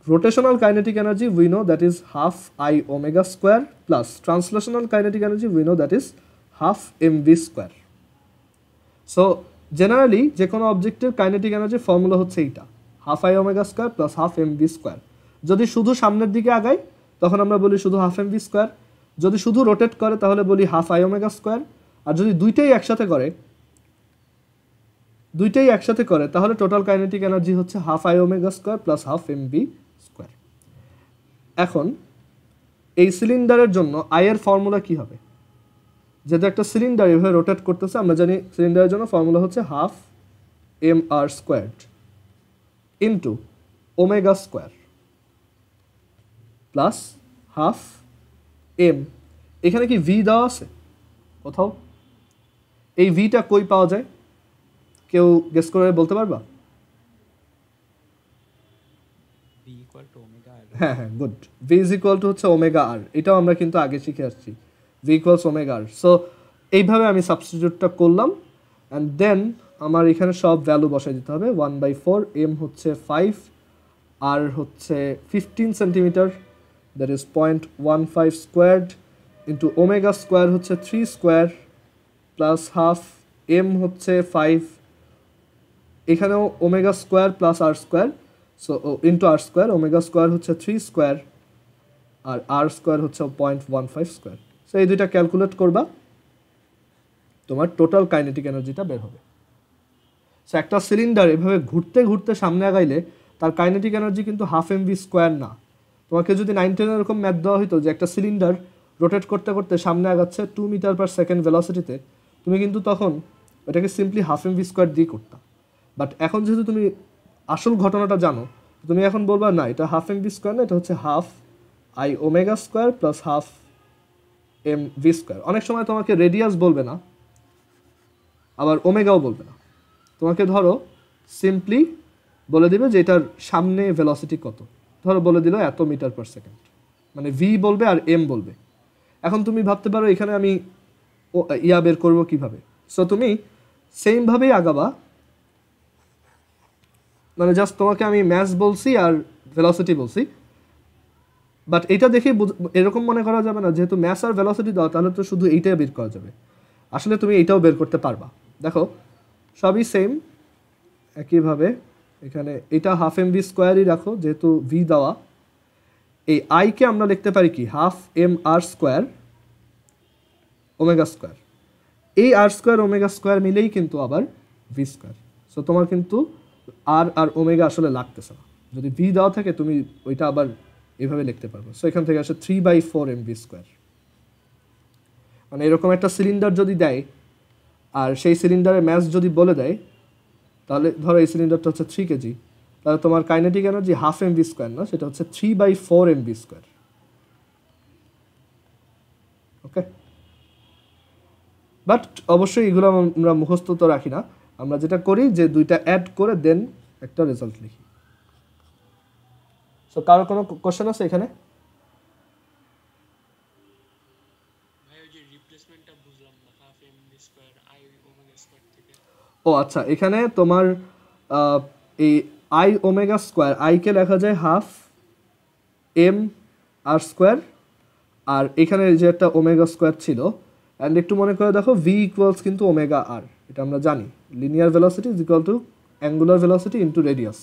rotational kinetic energy we know that is half I omega square plus translational kinetic energy we know that is half mv square. So generally যে কোনো অবজেক্টের কাইনেটিক এনার্জি ফর্মুলা হচ্ছে এইটা, half I omega square plus half MV square. যদি শুধু সামনের দিকে আগায় তখন আমরা বলি শুধু হাফ এমভি স্কোয়ার, যদি শুধু রোটেট করে তাহলে বলি হাফ আই ওমেগা স্কোয়ার, আর যদি দুইটাই একসাথে করে তাহলে টোটাল কাইনেটিক এনার্জি হচ্ছে half I omega square plus half MV square. এখন এই সিলিন্ডারের জন্য আই এর ফর্মুলা কি হবে? যেহেতু একটা সিলিন্ডার এভাবে রোটেট করতেছে, আমরা জানি সিলিন্ডারের জন্য ফর্মুলা হচ্ছে half M R squared into omega square plus half M. এখানে কি ভি দেওয়া আছে কোথাও? এই ভিটা কই পাওয়া যায়? কেউ গেস করে বলতে পারবা? হ্যাঁ, good. V is equal to হচ্ছে ওমেগা আর, এটাও আমরা কিন্তু আগে শিখে আসছি, ভি ইকুয়ালস ওমেগা আর। সো এইভাবে আমি সাবস্টিটিউটটা করলাম, অ্যান্ড দেন আমার এখানে সব ভ্যালু বসাই দিতে হবে। 1/4, এম হচ্ছে 5, আর হচ্ছে 15 centimetre, that is 0.15 squared into omega square হচ্ছে 3 স্কোয়ার প্লাস হাফ এম হচ্ছে 5, এখানেও ওমেগা স্কোয়ার প্লাস আর স্কোয়ার, সো ইন্টু আর স্কোয়ার, ওমেগা স্কোয়ার হচ্ছে 3 স্কোয়ার আর আর স্কোয়ার হচ্ছে 0.15 স্কোয়ার। সো এই দুইটা ক্যালকুলেট করবা, তোমার টোটাল কাইনেটিক এনার্জিটা বের হবে। সো একটা সিলিন্ডার এভাবে ঘুরতে ঘুরতে সামনে আগাইলে তার কাইনেটিক এনার্জি কিন্তু হাফ এমভি স্কোয়ার না। তোমাকে যদি 9-10 এরকম ম্যাথ দেওয়া হতো যে একটা সিলিন্ডার রোটেট করতে করতে সামনে আগাচ্ছে 2 মিটার পার সেকেন্ড ভেলোসিটিতে, তুমি কিন্তু তখন এটাকে সিম্পলি হাফ এমভি স্কোয়ার দিয়ে করতা। বাট এখন যেহেতু তুমি আসল ঘটনাটা জানো, তুমি এখন বলবা না এটা হাফ এমভি স্কোয়ার না, এটা হচ্ছে half I omega square plus half M V square. অনেক সময় তোমাকে রেডিয়াস বলবে না, আবার ওমেগাও বলবে না, তোমাকে ধরো সিম্পলি বলে দিবে যে এটার সামনে ভেলোসিটি কত, ধরো বলে দিল এত মিটার পার সেকেন্ড, মানে ভি বলবে আর এম বলবে। এখন তুমি ভাবতে পারো এখানে আমি ইয়া বের করবো কিভাবে? সো তুমি সেমভাবেই আগাবা, মানে জাস্ট তোমাকে আমি ম্যাস বলছি আর ভেলোসিটি বলছি, বাট এটা দেখে এরকম মনে করা যাবে না যেহেতু ম্যাস আর ভেলোসিটি দাও তাহলে তো শুধু এইটাই বের করা যাবে। আসলে তুমি এইটাও বের করতে পারবা। দেখো সবই সেম, একইভাবে এখানে এটা হাফ এম ভি স্কোয়ারই রাখো যেহেতু ভি দেওয়া। এই আইকে আমরা লিখতে পারি কি half M R square omega square, এই আর স্কোয়ার ওমেগা স্কোয়ার মিলেই কিন্তু আবার ভি স্কোয়ার। সো তোমার কিন্তু আর আর ওমেগা আসলে লাগতেছে না, যদি ভি দেওয়া থাকে তুমি ওইটা আবার এইভাবে লিখতে পারবো। সো এখান থেকে আসে 3/4 এম ভি স্কোয়ার। মানে এরকম একটা সিলিন্ডার যদি দেয় আর সেই সিলিন্ডারের ম্যাস যদি বলে দেয়, তাহলে ধরো এই সিলিন্ডারটা হচ্ছে 3 কেজি, তাহলে তোমার kinetic energy half M V square না, সেটা হচ্ছে 3/4 M V square. Okay, but অবশ্যই এগুলো আমরা মুখস্থ তো রাখি না, আমরা যেটা করি যে দুইটা অ্যাড করে দেন একটা রেজাল্ট লিখি। সো কারো কোনো কোশ্চেন আছে এখানে? ও আচ্ছা, এখানে তোমার এই আই ওমেগা স্কোয়ার, আইকে লেখা যায় হাফ এম আর স্কোয়ার, আর এখানে যে একটা ওমেগা স্কোয়ার ছিল, অ্যান্ড একটু মনে করে দেখো ভি ইকুয়ালস কিন্তু ওমেগা আর, এটা আমরা জানি linear velocity is equal two angular velocity into radius.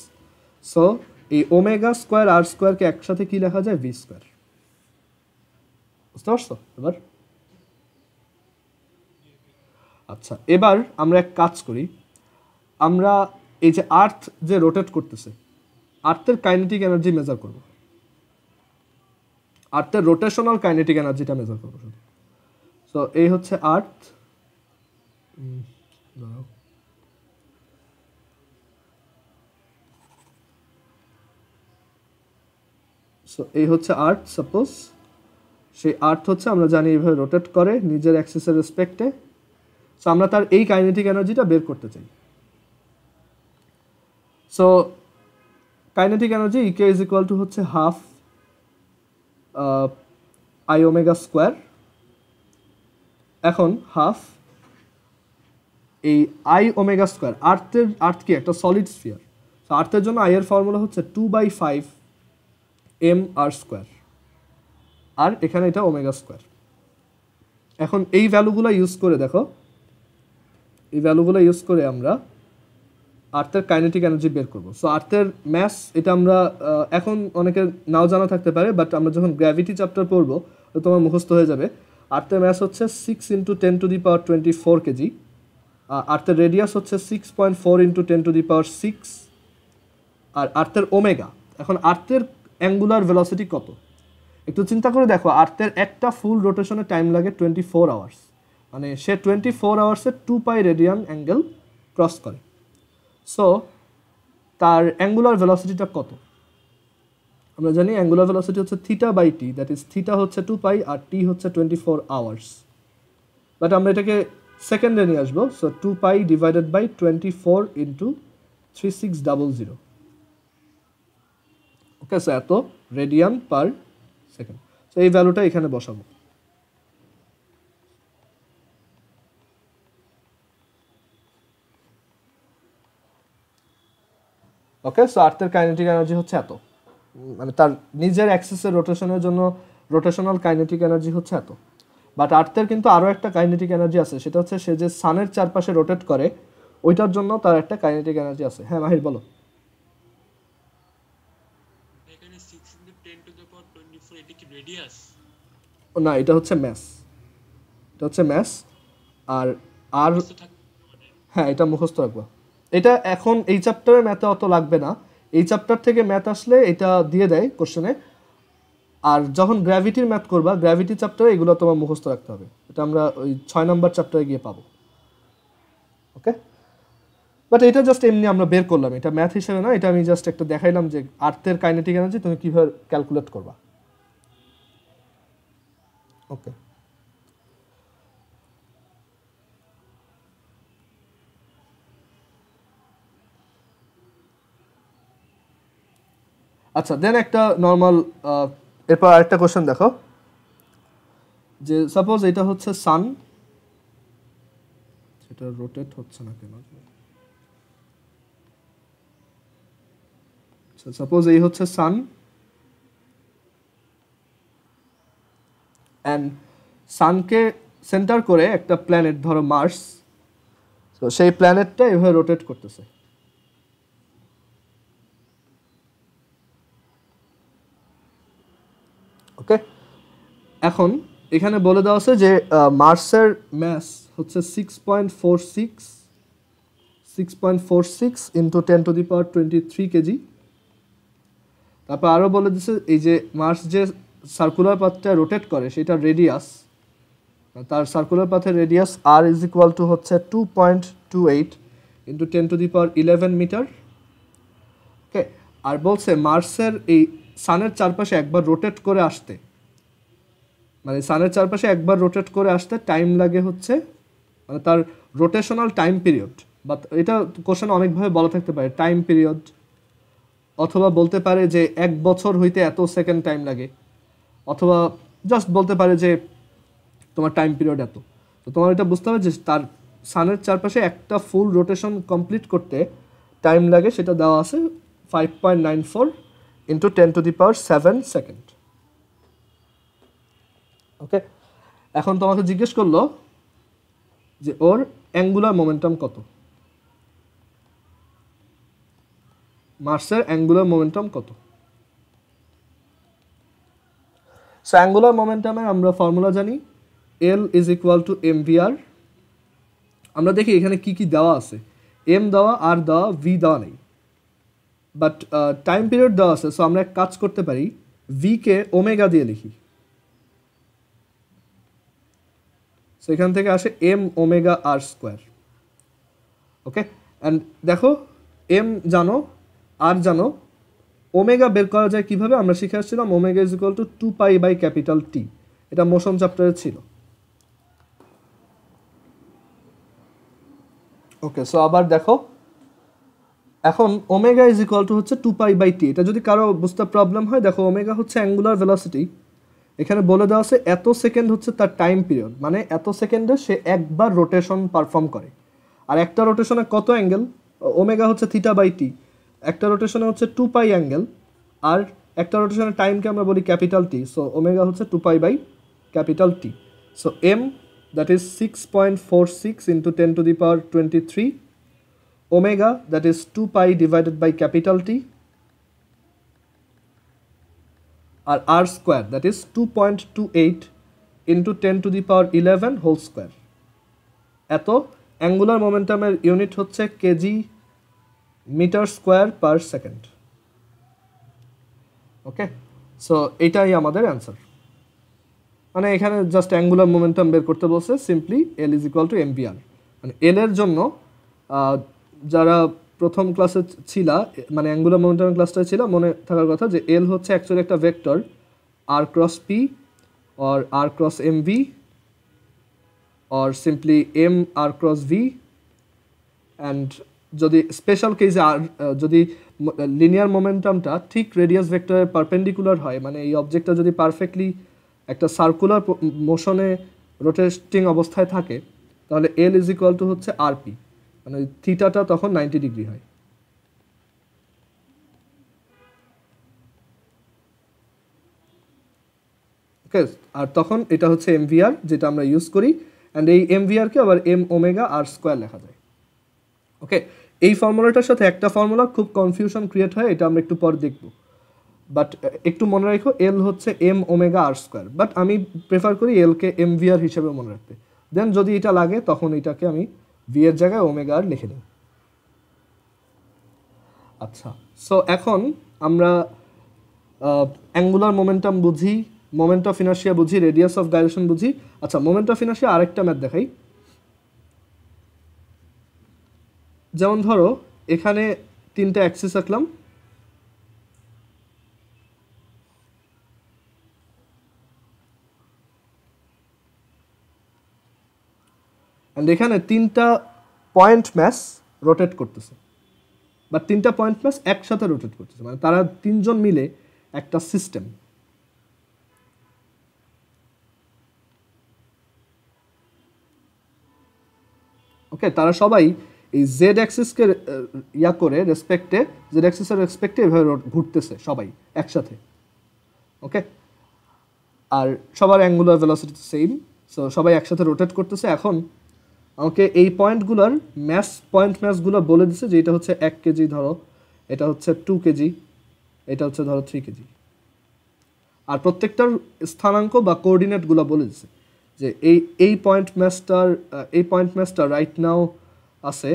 So এই ওমেগা স্কোয়ার আর স্কোয়ারকে একসাথে কি লেখা যায়? V square. বুঝতে পারছো এবার? আচ্ছা, এবার আমরা এক কাজ করি, আমরা এই যে আর্থ যে রোটেট করতেছে, আর্থের কাইনেটিক এনার্জি মেজার করব, আর্থের রোটেশনাল কাইনেটিক এনার্জিটা মেজার করবো শুধু। সো এই হচ্ছে আর্থ, সো এই হচ্ছে আর্থ। সাপোজ সেই আর্থ হচ্ছে আমরা জানি এইভাবে রোটেট করে নিজের অ্যাক্সিসের রেসপেক্টে। সো আমরা তার এই কাইনেটিক এনার্জিটা বের করতে চাই। So kinetic energy KE is equal to হচ্ছে হাফ আই ওমেগা স্কোয়ার। এখন হাফ এই আই ওমেগা স্কোয়ার, আর্থ কি একটা সলিড স্ফিয়ার, তো আর্থের জন্য আই এর ফর্মুলা হচ্ছে 2/5 এম আর স্কোয়ার, আর এখানে এটা ওমেগা স্কোয়ার। এখন এই ভ্যালুগুলো ইউজ করে দেখো, এই ভ্যালুগুলো ইউজ করে আমরা আর্থের কাইনেটিক এনার্জি বের করবো। সো আর্থের ম্যাস এটা আমরা এখন অনেকে নাও জানা থাকতে পারে, বাট আমরা যখন গ্র্যাভিটি চ্যাপ্টার পড়বো তোমার মুখস্থ হয়ে যাবে। আর্থের ম্যাস হচ্ছে 6 × 10⁻24 কেজি, আর্থের রেডিয়াস হচ্ছে 6.4 × 10⁶। আর আর্থের ওমেগা, এখন আর্থের অ্যাঙ্গুলার ভেলোসিটি কত একটু চিন্তা করে দেখো। আর্থের একটা ফুল রোটেশনের টাইম লাগে 24 আওয়ার্স, মানে সে 24 আওয়ার্সে 2π রেডিয়ান অ্যাঙ্গেল ক্রস করে। সো তার অ্যাঙ্গুলার ভেলোসিটিটা কত? আমরা জানি অ্যাঙ্গুলার ভেলোসিটি হচ্ছে θ/t, দ্যাট ইজ থিটা হচ্ছে 2π আর টি হচ্ছে 24 আওয়ার্স। বাট আমরা এটাকে সেকেন্ডে নিয়ে আসবো। So 2π divided by 24 × 3600। Okay, so এত রেডিয়ান পার সেকেন্ড। সো এই ভ্যালুটা এখানে বসাবো। ওকে, সো আর্থের কাইনেটিক এনার্জি হচ্ছে এত, মানে তার নিজের অ্যাক্সিসের রোটেশনের জন্য রোটেশনাল কাইনেটিক এনার্জি হচ্ছে এত। বাট আর্থের কিন্তু আরও একটা কাইনেটিক এনার্জি আছে, সেটা হচ্ছে সে যে সানের চারপাশে রোটেট করে ওইটার জন্য তার একটা কাইনেটিক এনার্জি আছে। হ্যাঁ মাহির বলো। এখানে 6 × 10⁻24 এটা কি রেডিয়াস? না, এটা হচ্ছে ম্যাস, এটা হচ্ছে ম্যাস। আর আর হ্যাঁ, এটা মুখস্থ রাখবো। এটা এখন এই চ্যাপ্টারের ম্যাথে অত লাগবে না, এই চ্যাপ্টার থেকে ম্যাথ আসলে এটা দিয়ে দেয় কোশ্চেনে। আর যখন গ্র্যাভিটির ম্যাথ করবা, গ্র্যাভিটি চ্যাপ্টারে এগুলো তোমার মুখস্থ রাখতে হবে, এটা আমরা ওই 6 নম্বর চ্যাপ্টারে গিয়ে পাবো। ওকে, বাট এটা জাস্ট এমনি আমরা বের করলাম, এটা ম্যাথ হিসেবে না, এটা আমি জাস্ট একটা দেখাইলাম যে আর্থের কাইনেটিক এনার্জি তুমি কীভাবে ক্যালকুলেট করবা। ওকে, আচ্ছা দেন একটা নর্মাল, এরপর আরেকটা কোশ্চেন দেখো, যে সাপোজ এটা হচ্ছে সান, সেটা রোটেট হচ্ছে না কেন, সাপোজ এই হচ্ছে সান অ্যান্ড সানকে সেন্টার করে একটা প্ল্যানেট ধরো মার্স, তো সেই প্ল্যানেটটা এভাবে রোটেট করতেছে। ওকে, এখন এখানে বলে দেওয়া আছে যে মার্সের ম্যাস হচ্ছে 6.46 ইন্টু 10⁻23 কেজি। তারপর আরও বলে দিচ্ছে এই যে মার্স যে সার্কুলার পাথটা রোটেট করে সেটা রেডিয়াস, তার সার্কুলার পাথের radius R is equal to হচ্ছে 2.28 ইন্টু 10⁻11 মিটার। ওকে, আর বলছে মার্সের এই সানের চারপাশে একবার রোটেট করে আসতে, মানে সানের চারপাশে একবার রোটেট করে আসতে টাইম লাগে হচ্ছে, মানে তার রোটেশনাল টাইম পিরিয়ড, বা এটা কোশ্চেন অনেকভাবে বলা থাকতে পারে টাইম পিরিয়ড, অথবা বলতে পারে যে 1 বছর হইতে এত সেকেন্ড টাইম লাগে, অথবা জাস্ট বলতে পারে যে তোমার টাইম পিরিয়ড এত। তো তোমার এটা বুঝতে হবে যে তার সানের চারপাশে একটা ফুল রোটেশন কমপ্লিট করতে টাইম লাগে, সেটা দেওয়া আছে 5.94 ইন্টু 10⁻7 সেকেন্ড। ওকে, এখন তোমাকে জিজ্ঞেস করলো যে ওর অ্যাঙ্গুলার মোমেন্টাম কত, মার্সের অ্যাঙ্গুলার মোমেন্টাম কত। সো অ্যাঙ্গুলার মোমেন্টামের আমরা ফর্মুলা জানি, L is equal to M V R. আমরা দেখি এখানে কি কি দেওয়া আছে, এম দেওয়া, আর দেওয়া, ভি দেওয়া নেই, বাট টাইম পিরিয়ড দেওয়া আছে। সো আমরা এক কাজ করতে পারি, ভিকে ওমেগা দিয়ে লিখি। সো এখান থেকে আসে M omega R square. Okay, and দেখো এম জানো, আর জানো, ওমেগা বের করা যায় কিভাবে আমরা শিখে আসছিলাম, omega is equal two 2π/T। এটা মোশন চ্যাপ্টারে ছিল। ওকে, সো আবার দেখো এখন ওমেগা ইজ ইকুয়াল টু হচ্ছে 2π/T। এটা যদি কারো বুঝতে প্রবলেম হয়, দেখো ওমেগা হচ্ছে অ্যাঙ্গুলার ভেলোসিটি, এখানে বলে দেওয়া আছে এত সেকেন্ড হচ্ছে তার টাইম পিরিয়ড, মানে এত সেকেন্ডে সে একবার রোটেশন পারফর্ম করে। আর একটা রোটেশনে কত অ্যাঙ্গেল, ওমেগা হচ্ছে θ/T, একটা রোটেশনে হচ্ছে 2π অ্যাঙ্গেল, আর একটা রোটেশনের টাইমকে আমরা বলি ক্যাপিটাল টি। সো ওমেগা হচ্ছে 2π/T। So M that is 6.46 into 10⁻23, omega that is 2π divided by capital T, আর R square that is 2.28 into 10⁻11 whole square. এত অ্যাঙ্গুলার মোমেন্টামের ইউনিট হচ্ছে KG metre square per second. Okay, so এটাই আমাদের answer. মানে এখানে just angular momentum বের করতে বলছে, simply L is equal to M V R. মানে এল এর জন্য যারা প্রথম ক্লাসে ছিলা, মানে অ্যাঙ্গুলার মোমেন্টাম ক্লাসটায় ছিল, মনে থাকার কথা যে এল হচ্ছে অ্যাকচুয়ালি একটা vector, R cross P or r cross mv or simply m r cross v, and যদি স্পেশাল কেসে আর যদি লিনিয়ার মোমেন্টামটা ঠিক রেডিয়াস ভেক্টরের পারপেন্ডিকুলার হয়, মানে এই অবজেক্টটা যদি পারফেক্টলি একটা সার্কুলার মোশনে রোটেটিং অবস্থায় থাকে, তাহলে এল ইজ ইকুয়াল টু হচ্ছে আর পি, মানে থিটাটা তখন 90 ডিগ্রি হয়। ওকে, আর তখন এটা হচ্ছে এমভিআর যেটা আমরা ইউজ করি, অ্যান্ড এই এমভিআরকে আবার এম ওমেগা আর স্কোয়ার লেখা যায়। ওকে, এই ফর্মুলাটার সাথে একটা ফর্মুলা খুব কনফিউশন ক্রিয়েট হয়, এটা আমরা একটু পর দেখব, বাট একটু মনে রাখো এল হচ্ছে M omega R square, but আমি প্রেফার করি এলকে এমভিআর হিসেবে মনে রাখতে। দেন যদি এটা লাগে তখন এটাকে আমি ভি এর জায়গায় ওমেগা আর লিখে নিই। আচ্ছা, সো এখন আমরা অ্যাঙ্গুলার মোমেন্টাম বুঝি, মোমেন্ট অফ ইনার্শিয়া বুঝি, রেডিয়াস অফ গাইরেশন বুঝি। আচ্ছা, মোমেন্ট অফ ইনার্শিয়া আরেকটা ম্যাথ দেখাই। যেমন ধরো এখানে 3টা অ্যাক্সিস আঁকলাম, অ্যান্ড এখানে 3টা পয়েন্ট ম্যাস রোটেট করতেছে, বা 3টা পয়েন্ট ম্যাস একসাথে রোটেট করতেছে, মানে তারা 3জন মিলে একটা সিস্টেম। ওকে, তারা সবাই এই জেড অ্যাক্সিসকে ইয়া করে রেসপেক্টে, জেড অ্যাক্সিসের রেসপেক্টে এভাবে ঘুরতেছে সবাই একসাথে। ওকে, আর সবার অ্যাঙ্গুলার ভেলোসিটি সেম, সো সবাই একসাথে রোটেট করতেছে। এখন আমাকে এই পয়েন্টগুলোর পয়েন্ট ম্যাসগুলো বলে দিচ্ছে যে এটা হচ্ছে 1 কেজি, ধরো এটা হচ্ছে 2 কেজি, এটা হচ্ছে ধরো 3 কেজি, আর প্রত্যেকটার স্থানাঙ্ক বা কোঅর্ডিনেটগুলো বলে দিচ্ছে যে এই পয়েন্ট ম্যাসটা রাইট নাও আছে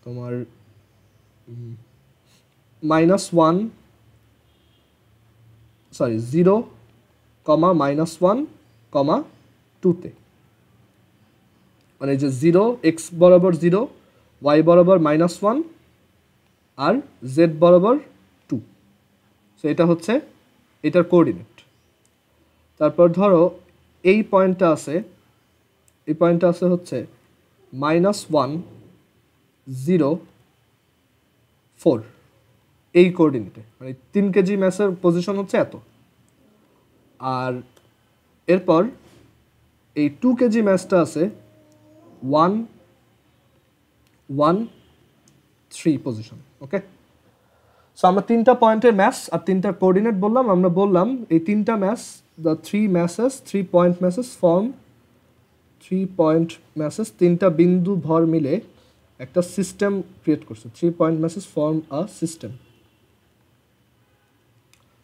তোমার -1 সরি 0, -1, 2তে, মানে যে 0 এক্স বরাবর 0, ওয়াই বরাবর -1 আর জেড বরাবর 2। সো এটা হচ্ছে এটার কোঅর্ডিনেট। তারপর ধরো এই পয়েন্টটা আছে, হচ্ছে -1, 0, 4, এই কোঅর্ডিনেটে, মানে 3 কেজি ম্যাসের পজিশন হচ্ছে এত। আর এরপর এই 2 কেজি ম্যাসটা আছে 1, 1, 3 পজিশন। ওকে, সো আমরা 3টা পয়েন্টের ম্যাস আর 3টা কোঅর্ডিনেট বললাম। আমরা বললাম এই 3টা mass, the 3 point masses form 3 point masses, 3টা বিন্দু ভর মিলে একটা সিস্টেম ক্রিয়েট করছে। 3 point masses form a system.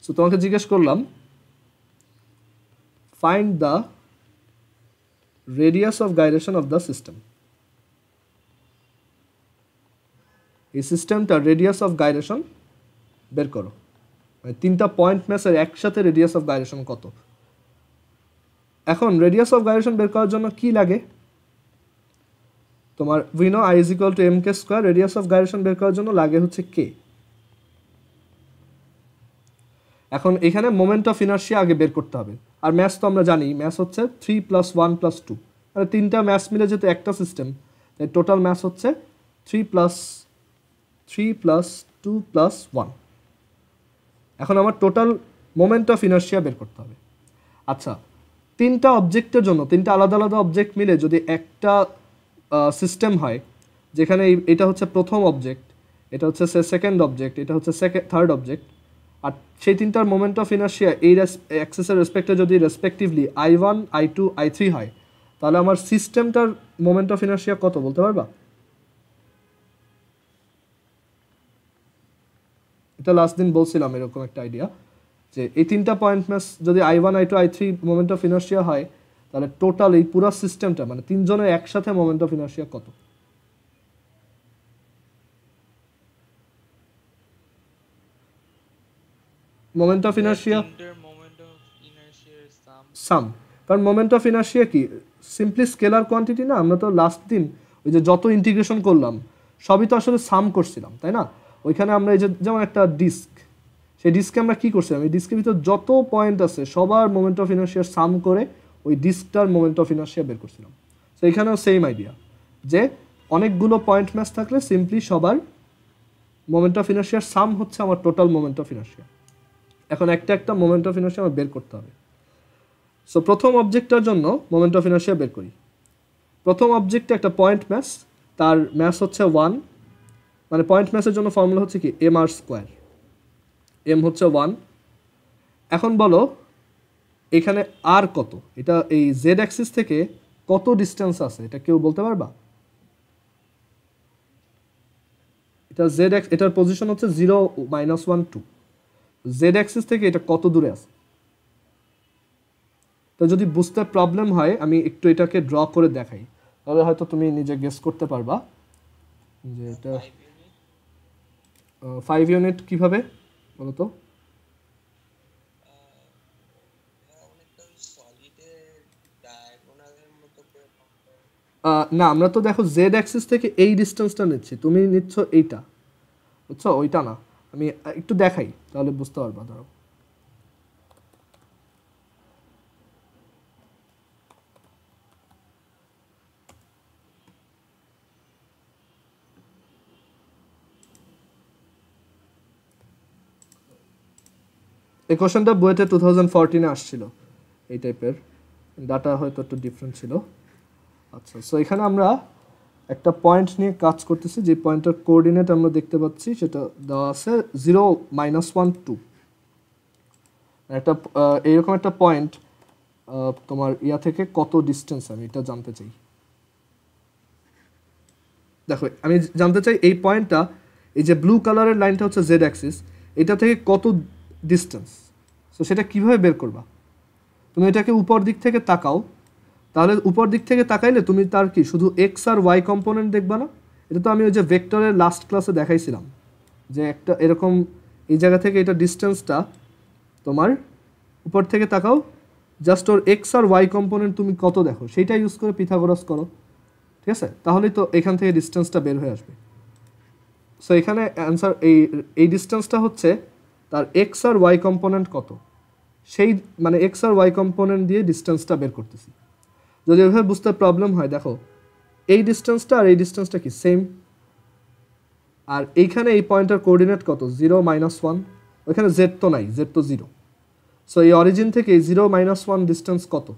So তোমাকে জিজ্ঞেস করলাম find the radius of gyration of the system. এই সিস্টেমটার রেডিয়াস অফ গাইরেশন বের করো। মানে তিনটা পয়েন্ট ম্যাচের একসাথে রেডিয়াস অফ গাইরেশন কত। এখন রেডিয়াস অফ গাইরেশন বের করার জন্য কি লাগে তোমার, we know I is equal to M K square. Radius of gyration বের করার জন্য লাগে হচ্ছে কে। এখন এখানে মোমেন্ট অফ ইনার্শিয়া আগে বের করতে হবে। আর ম্যাথ তো আমরা জানি, ম্যাথ হচ্ছে 3 + 1 + 2, মানে তিনটা ম্যাথ মিলে যেহেতু একটা সিস্টেম, তাই টোটাল ম্যাথ হচ্ছে 3 + 2 + 1। এখন আমার টোটাল মোমেন্ট অফ ইনার্শিয়া বের করতে হবে। আচ্ছা, তিনটা অবজেক্টের জন্য, তিনটা আলাদা আলাদা অবজেক্ট মিলে যদি একটা সিস্টেম হয়, যেখানে এটা হচ্ছে প্রথম অবজেক্ট, এটা হচ্ছে সেকেন্ড অবজেক্ট, এটা হচ্ছে থার্ড অবজেক্ট, আর সেই তিনটার মোমেন্ট অফ ইনার্শিয়া এই অ্যাক্সেসের রেসপেক্টে যদি রেসপেক্টিভলি I1, I2, I3 হয়, তাহলে আমার সিস্টেমটার মোমেন্ট অফ ইনার্শিয়া কত বলতে পারবা? এটা লাস্ট দিন বলছিলাম এরকম একটা আইডিয়া, যে এই তিনটা পয়েন্ট ম্যাচ যদি I1, I2, I3 moment of inertia হয়, তাহলে টোটাল এই পুরো সিস্টেমটা মানে তিনজনের একসাথে মোমেন্ট অফ ইনার্শিয়া কত? মোমেন্ট অফ ইনার্শিয়া সাম, কারণ মোমেন্ট অফ ইনার্শিয়া কি সিম্পলি স্কেলার কোয়ান্টিটি না? আমরা তো লাস্ট দিন ওই যে যত ইন্টিগ্রেশন করলাম সবই তো আসলে সাম করছিলাম, তাই না? ওইখানে আমরা এই যে যেমন একটা ডিস্ক, সেই ডিস্কে আমরা কি করছিলাম, এই ডিস্কের ভিতর যত পয়েন্ট আছে সবার মোমেন্ট অফ ইনার্শিয়ার সাম করে ওই ডিস্কটার মোমেন্ট অফ ইনার্শিয়া বের করছিলাম। তো এখানেও সেম আইডিয়া, যে অনেকগুলো পয়েন্ট ম্যাচ থাকলে সিম্পলি সবার মোমেন্ট অফ ইনার্শিয়ার সাম হচ্ছে আমার টোটাল মোমেন্ট অফ ইনার্শিয়া। এখন একটা একটা মোমেন্ট অফ ইনার্শিয়া আমার বের করতে হবে। সো প্রথম অবজেক্টটার জন্য মোমেন্ট অফ ইনার্শিয়া বের করি। প্রথম অবজেক্টে একটা পয়েন্ট ম্যাচ, তার ম্যাচ হচ্ছে 1, মানে পয়েন্ট ম্যাচের জন্য ফর্মুলা হচ্ছে কি mr², m হচ্ছে 1। এখন বলো এখানে আর কত, এটা এই জেড অ্যাক্সিস থেকে কত ডিস্টেন্স আছে, এটা কেউ বলতে পারবা? এটা জেড এক্স, এটার পজিশন হচ্ছে 0, -1, 2। জেড অ্যাক্সিস থেকে এটা কত দূরে আছে? তো যদি বুঝতে প্রবলেম হয় আমি একটু এটাকে ড্র করে দেখাই, তাহলে হয়তো তুমি নিজে গেস করতে পারবা যে এটা 5 ইউনিট কিভাবে বলো তো? না, আমরা তো দেখো জেড অ্যাক্সিস থেকে এই ডিস্টেন্সটা নিচ্ছি, তুমি নিচ্ছ এইটা, বুঝছো? ওইটা না, আমি একটু দেখাই তাহলে বুঝতে পারবা। ধরো এই কোশ্চেনটা বইতে 2014-এ আসছিল, এই টাইপের ডাটা হয়তো একটু ডিফারেন্ট ছিল। আচ্ছা, সো এখানে আমরা একটা পয়েন্ট নিয়ে কাজ করতেছি, যে পয়েন্টের কোঅর্ডিনেট আমরা দেখতে পাচ্ছি সেটা দেওয়া আছে 0, -1, 2। একটা এইরকম একটা পয়েন্ট তোমার ইয়া থেকে কত ডিস্টেন্স, আমি এটা জানতে চাই। দেখো আমি জানতে চাই এই পয়েন্টটা, এই যে ব্লু কালারের লাইনটা হচ্ছে জেড অ্যাক্সিস, এটা থেকে কত ডিস্টেন্স। সো সেটা কিভাবে বের করবা? তুমি এটাকে উপর দিক থেকে তাকাও, তাহলে উপর দিক থেকে তাকাইলে তুমি তার কি শুধু এক্স আর ওয়াই কম্পোনেন্ট দেখবা না? এটা তো আমি ওই যে ভেক্টরের লাস্ট ক্লাসে দেখাইছিলাম, যে একটা এরকম এই জায়গা থেকে এটা ডিস্টেন্সটা তোমার উপর থেকে তাকাও, জাস্ট ওর এক্স আর ওয়াই কম্পোনেন্ট তুমি কত দেখো সেইটা ইউজ করে পিথাগোরাস করো, ঠিক আছে? তাহলেই তো এখান থেকে ডিস্টেন্সটা বের হয়ে আসবে। সো এখানে অ্যান্সার এই ডিস্টেন্সটা হচ্ছে তার এক্স আর ওয়াই কম্পোনেন্ট কত, সেই মানে এক্স আর ওয়াই কম্পোনেন্ট দিয়ে ডিস্টেন্সটা বের করতেছি। যদি এভাবে বুঝতে প্রবলেম হয়, দেখো এই ডিস্টেন্সটা আর এই ডিস্টেন্সটা কি সেম, আর এইখানে এই পয়েন্টের কোঅর্ডিনেট কত 0, -1, ওইখানে জেড তো নাই, জেড তো 0। সো এই অরিজিন থেকে 0, -1 ডিস্টেন্স কত?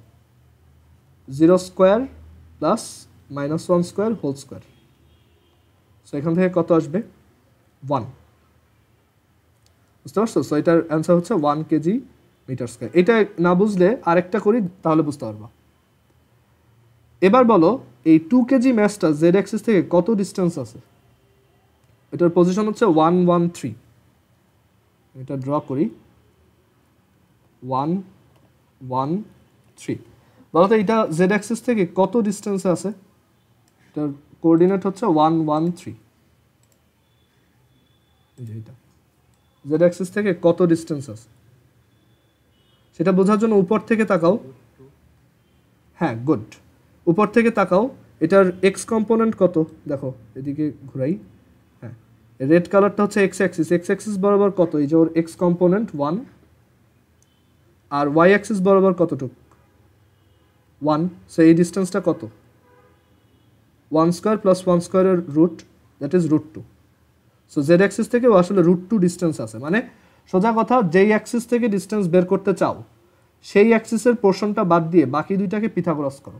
0² + -1² হোল স্কোয়ার। সো এখান থেকে কত আসবে? 1, বুঝতে পারছো? সো এটার অ্যান্সার হচ্ছে 1 কেজি মিটার স্কোয়ার। এটা না বুঝলে আরেকটা করি তাহলে বুঝতে পারবা। এবার বলো এই 2 কেজি ম্যাসটা জেড অ্যাক্সিস থেকে কত ডিস্টেন্স আছে? এটার পজিশন হচ্ছে 1, 1, 3। এটা ড্র করি 1, 1, 3 বলো তো এটা জেড অ্যাক্সিস থেকে কত ডিস্টেন্সে আছে এটার কোঅর্ডিনেট হচ্ছে 1 1 3 এই যে এটা জেড অ্যাক্সিস থেকে কত ডিস্টেন্স আছে সেটা বোঝার জন্য উপর থেকে তাকাও হ্যাঁ গুড উপর থেকে তাকাও এটার এক্স কম্পোনেন্ট কত দেখো এদিকে ঘুরাই হ্যাঁ রেড কালারটা হচ্ছে এক্স অ্যাক্সিস বরাবর কত এই যে ওর এক্স কম্পোনেন্ট 1 আর ওয়াই অ্যাক্সিস বরাবর কতটুকু 1 সো এই ডিস্টেন্সটা কত 1 স্কয়ার প্লাস 1 স্কয়ারের root that is √2 so Z axis থেকে আসলে √2 ডিস্টেন্স আছে মানে সোজা কথা যেই অ্যাক্সিস থেকে ডিস্টেন্স বের করতে চাও সেই অ্যাক্সিসের পোর্শনটা বাদ দিয়ে বাকি দুইটাকে পিথাগোরাস করো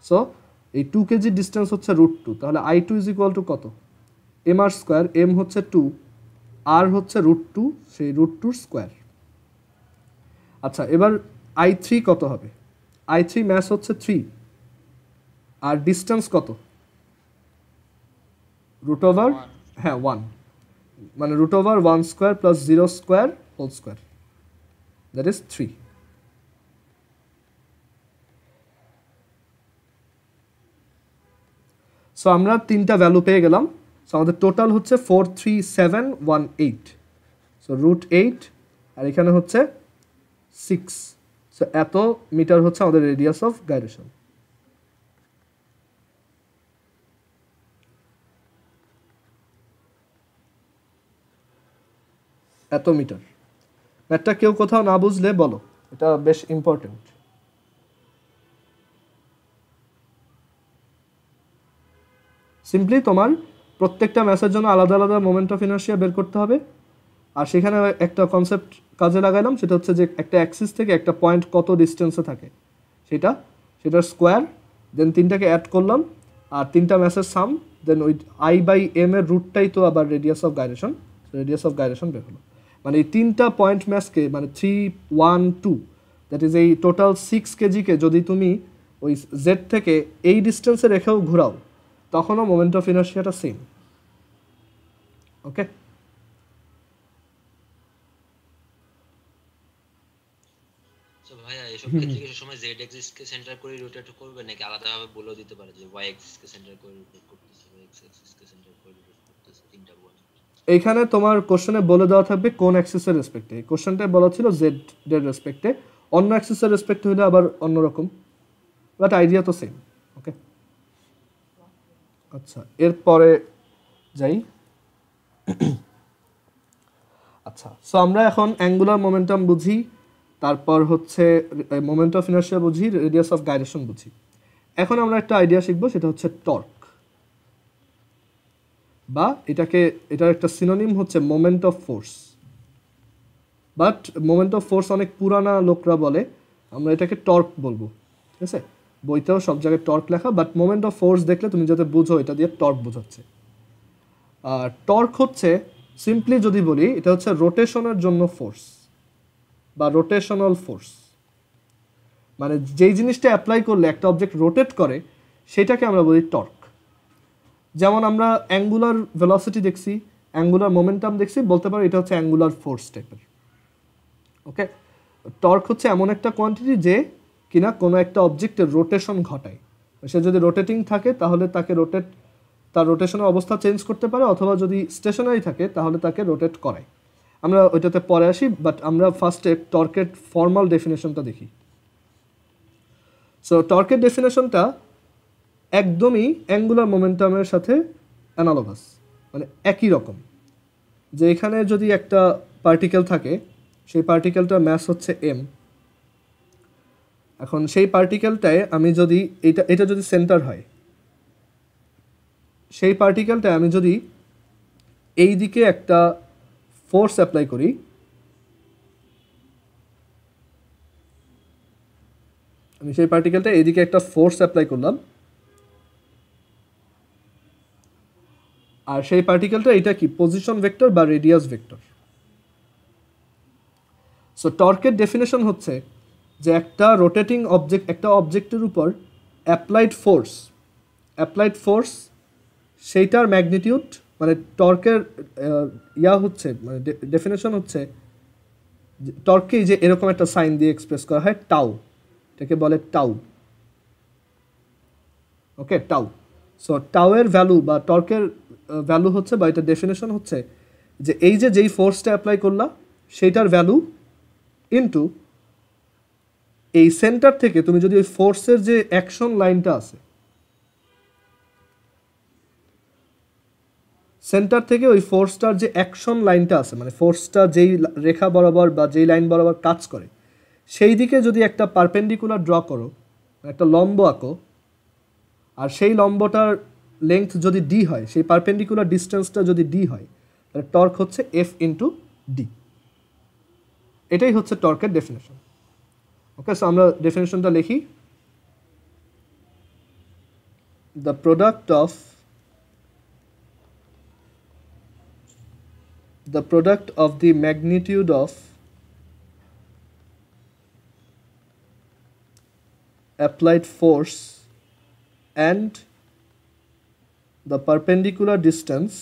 সো এই 2 কেজি ডিস্টেন্স হচ্ছে √2 তাহলে i2 ইজ ইকুয়াল টু কত mr স্কয়ার m হচ্ছে 2 r হচ্ছে √2 সেই √2 স্কয়ার আচ্ছা এবার i3 কত হবে i3 ম্যাস হচ্ছে 3 আর ডিসটেন্স কত রুট ওভার হ্যাঁ 1 মানে root over 1 square plus 0 square whole square that is 3 so আমরা তিনটা ভ্যালু পেয়ে গেলাম সো আমাদের টোটাল হচ্ছে 43718 সো √8 আর এখানে হচ্ছে 6 সো এত মিটার হচ্ছে আমাদের রেডিয়াস অফ গাইরেশন এত মিটার ম্যাথটা কেউ কোথাও না বুঝলে বলো এটা বেশ ইম্পর্টেন্ট সিম্পলি তোমার প্রত্যেকটা ম্যাচের জন্য আলাদা আলাদা মোমেন্ট অফ ইনার্শিয়া বের করতে হবে আর সেখানে একটা কনসেপ্ট কাজে লাগাইলাম সেটা হচ্ছে যে একটা অ্যাক্সিস থেকে একটা পয়েন্ট কত ডিস্টেন্সে থাকে সেটার স্কোয়ার দেন তিনটাকে অ্যাড করলাম আর তিনটা ম্যাচের সাম দেন ওই i/m এর রুটটাই তো আবার রেডিয়াস অফ গাইরেশন বের হলো মানে এই তিনটা পয়েন্ট ম্যাচকে মানে 3 1 2 দ্যাট ইজ এই টোটাল 6 কেজিকে যদি তুমি ওই জেড থেকে এই ডিস্টেন্সে রেখেও ঘোরাও তখনও মোমেন্ট অফ ইনার্শিয়াটা সেম ওকে সো ভাইয়া এইসব ক্ষেত্রে কিছু সময় জেড অ্যাক্সিস কে সেন্টার করে রোটেট করবে নাকি আলাদাভাবে বলেও দিতে পারে যে ওয়াই অ্যাক্সিস কে সেন্টার করে রোটেট করতেছে বা এক্স অ্যাক্সিস কে সেন্টার করে রোটেট করতেছে তিনটা বল এইখানে তোমার কোশ্চেনে বলে দেওয়া থাকবে কোন অ্যাক্সিসের রেসপেক্টে এই কোশ্চেনটাই বলা ছিল জেড এর রেসপেক্টে অন্য অ্যাক্সিসের রেসপেক্টে হলে আবার অন্যরকম বাট আইডিয়া তো সেম ওকে আচ্ছা এরপরে যাই আচ্ছা সো আমরা এখন অ্যাঙ্গুলার মোমেন্টাম বুঝি তারপর হচ্ছে মোমেন্ট অফ ইনার্শিয়া বুঝি রেডিয়াস অফ গাইরেশন বুঝি এখন আমরা একটা আইডিয়া শিখবো সেটা হচ্ছে টর্ক বা এটার একটা সিনোনিম হচ্ছে moment of force but moment of force অনেক পুরানা লোকরা বলে আমরা এটাকে টর্ক বলবো ঠিক আছে বইতেও সব জায়গায় টর্ক লেখা বাট মোমেন্ট অফ ফোর্স দেখলে তুমি যাতে বুঝো এটা দিয়ে টর্ক বোঝাচ্ছে আর টর্ক হচ্ছে সিম্পলি যদি বলি এটা হচ্ছে রোটেশনের জন্য ফোর্স বা রোটেশনাল ফোর্স মানে যেই জিনিসটা অ্যাপ্লাই করলে একটা অবজেক্ট রোটেট করে সেটাকে আমরা বলি টর্ক যেমন আমরা অ্যাঙ্গুলার ভেলোসিটি দেখছি অ্যাঙ্গুলার মোমেন্টাম দেখছি বলতে পারি এটা হচ্ছে অ্যাঙ্গুলার ফোর্স টাইপের ওকে টর্ক হচ্ছে এমন একটা কোয়ান্টিটি যে কিনা কোনো একটা অবজেক্টের রোটেশন ঘটায় সে যদি রোটেটিং থাকে তাহলে তাকে তার রোটেশনের অবস্থা চেঞ্জ করতে পারে অথবা যদি স্টেশনারি থাকে তাহলে তাকে রোটেট করায় আমরা ওইটাতে পরে আসি বাট আমরা ফার্স্টে টর্কের ফর্মাল ডেফিনেশনটা দেখি সো টর্কের ডেফিনেশনটা একদমই অ্যাঙ্গুলার মোমেন্টামের সাথে অ্যানালগাস মানে একই রকম যে এখানে যদি একটা পার্টিকেল থাকে সেই পার্টিকেলটার ম্যাস হচ্ছে m এখন সেই পার্টিকেলটায় আমি যদি এটা যদি সেন্টার হয় সেই পার্টিকেলটায় আমি যদি এই দিকে একটা ফোর্স অ্যাপ্লাই করি আমি সেই পার্টিকেলটা এইদিকে একটা ফোর্স অ্যাপ্লাই করলাম আর সেই পার্টিকেলটা এটা কি পজিশন ভেক্টর বা রেডিয়াস ভেক্টর সো টর্কের ডেফিনেশন হচ্ছে যে একটা রোটেটিং অবজেক্ট একটা অবজেক্টের উপর অ্যাপ্লাইড ফোর্স সেইটার ম্যাগনিটিউড মানে টর্কের হচ্ছে মানে ডেফিনেশন হচ্ছে টর্ককেই যে এরকম একটা সাইন দিয়ে এক্সপ্রেস করা হয় টাউ এটাকে বলে টাউ। ওকে, টাউ। সো টাউয়ের ভ্যালু বা টর্কের ভ্যালু হচ্ছে, বা এটার ডেফিনেশন হচ্ছে যে এই যে যেই ফোর্সটা অ্যাপ্লাই করলা সেইটার ভ্যালু ইনটু এই সেন্টার থেকে তুমি যদি ওই ফোর্সের যে অ্যাকশন লাইনটা আছে, সেন্টার থেকে ওই ফোর্সটার যে অ্যাকশন লাইনটা আছে, মানে ফোর্সটা যেই রেখা বরাবর বা যেই লাইন বরাবর কাজ করে সেই দিকে যদি একটা পারপেন্ডিকুলার ড্র করো, একটা লম্ব আঁকো, আর সেই লম্বটার লেংথ যদি ডি হয়, সেই পারপেন্ডিকুলার ডিস্টেন্সটা যদি ডি হয়, তাহলে টর্ক হচ্ছে এফ ইন্টু ডি। এটাই হচ্ছে টর্কের ডেফিনেশন। ওকে, সো আমরা ডেফিনেশনটা লিখি। The product of the magnitude of applied force and the perpendicular distance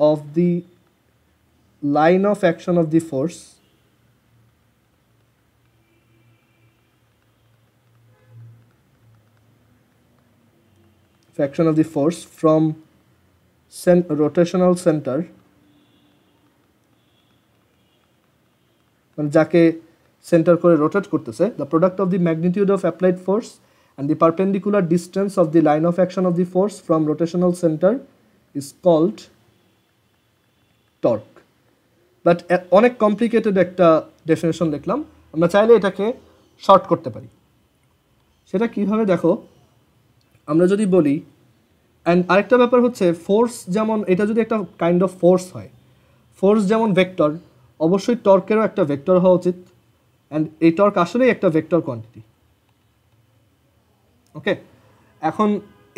of the line of action of the force from rotational center, মানে যাকে সেন্টার করে রোটেট করতেছে, the product of the magnitude of applied force and the perpendicular distance of the line of action of the force from rotational centre is called torque. But অনেক complicated একটা definition দেখলাম, আমরা চাইলে এটাকে short করতে পারি। সেটা কিভাবে দেখো, আমরা যদি বলি, অ্যান্ড আরেকটা ব্যাপার হচ্ছে ফোর্স, যেমন এটা যদি একটা কাইন্ড অফ ফোর্স হয়, ফোর্স যেমন ভেক্টর, অবশ্যই টর্কেরও একটা ভেক্টর হওয়া উচিত, অ্যান্ড এই টর্ক আসলেই একটা ভেক্টর কোয়ান্টিটি। ওকে, এখন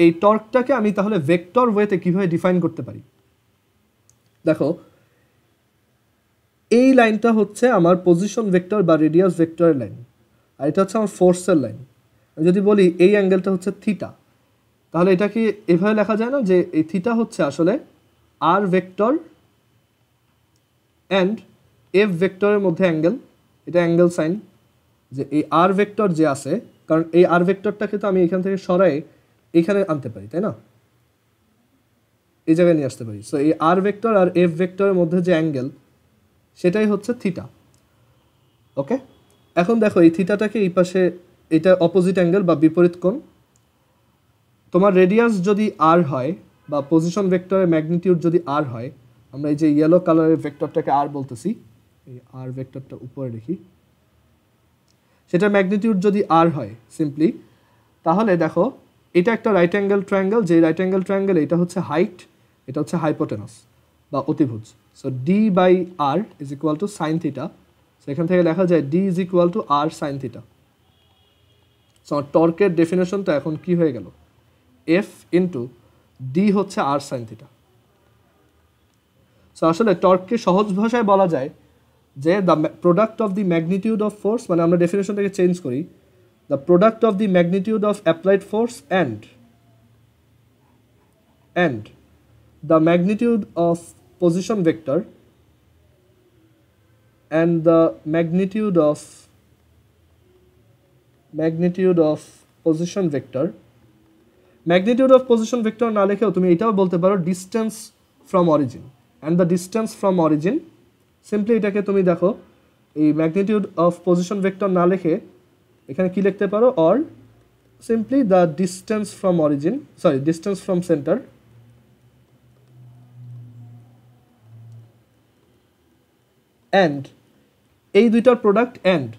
এই টর্কটাকে আমি তাহলে ভেক্টর ওয়েতে কীভাবে ডিফাইন করতে পারি? দেখো, এই লাইনটা হচ্ছে আমার পজিশন ভেক্টর বা রেডিয়াস ভেক্টরের লাইন, আর এটা হচ্ছে আমার ফোর্সের লাইন। আমি যদি বলি এই অ্যাঙ্গেলটা হচ্ছে থিটা, তাহলে এটা কি এভাবে লেখা যায় না যে এই থিটা হচ্ছে আসলে আর ভেক্টর অ্যান্ড এফ ভেক্টরের মধ্যে অ্যাঙ্গেল, এটা অ্যাঙ্গেল সাইন, যে এই আর ভেক্টর যে আছে, কারণ এই আর ভেক্টরটাকে তো আমি এখান থেকে সরাই এখানে আনতে পারি, তাই না? এই জায়গায় নিয়ে আসতে পারি। সো এই আর ভেক্টর আর এফ ভেক্টরের মধ্যে যে অ্যাঙ্গেল, সেটাই হচ্ছে থিটা। ওকে, এখন দেখো এই থিটাটাকে এই পাশে, এটা অপোজিট অ্যাঙ্গেল বা বিপরীত কোণ। তোমার রেডিয়াস যদি আর হয় বা পজিশন ভেক্টরের ম্যাগনিটিউড যদি আর হয়, আমরা এই যে ইয়েলো কালারের ভেক্টরটাকে আর বলতেছি, এই আর ভেক্টরটা উপরে দেখি, সেটার ম্যাগনিটিউড যদি আর হয় সিম্পলি, তাহলে দেখো এটা একটা রাইট অ্যাঙ্গেল ট্রায়াঙ্গেল, যে রাইট অ্যাঙ্গেল ট্রায়াঙ্গেল এটা হচ্ছে হাইট, এটা হচ্ছে হাইপোটেনাস বা অতিভুজ। So D by R is equal to sine theta. So এখান থেকে লেখা যায় D is equal to R sine theta. So আমার টর্কের ডেফিনেশনটা এখন কি হয়ে গেল? এফ ইন্টু ডি হচ্ছে আর সাইন থিটা। সো আসলে টর্ককে সহজ ভাষায় বলা যায় যে the product of the magnitude of force, মানে আমরা ডেফিনেশনটাকে চেঞ্জ করি, the product of the magnitude of applied force and the magnitude of position vector and the magnitude of position vector, magnitude of position vector না লিখেও তুমি এটাও বলতে পারো distance from origin, and the distance from origin, simply এটাকে তুমি দেখো এই magnitude of position vector না লিখে এখানে কি লিখতে পারো, or simply the distance from origin, sorry, distance from center and এই দুইটার product and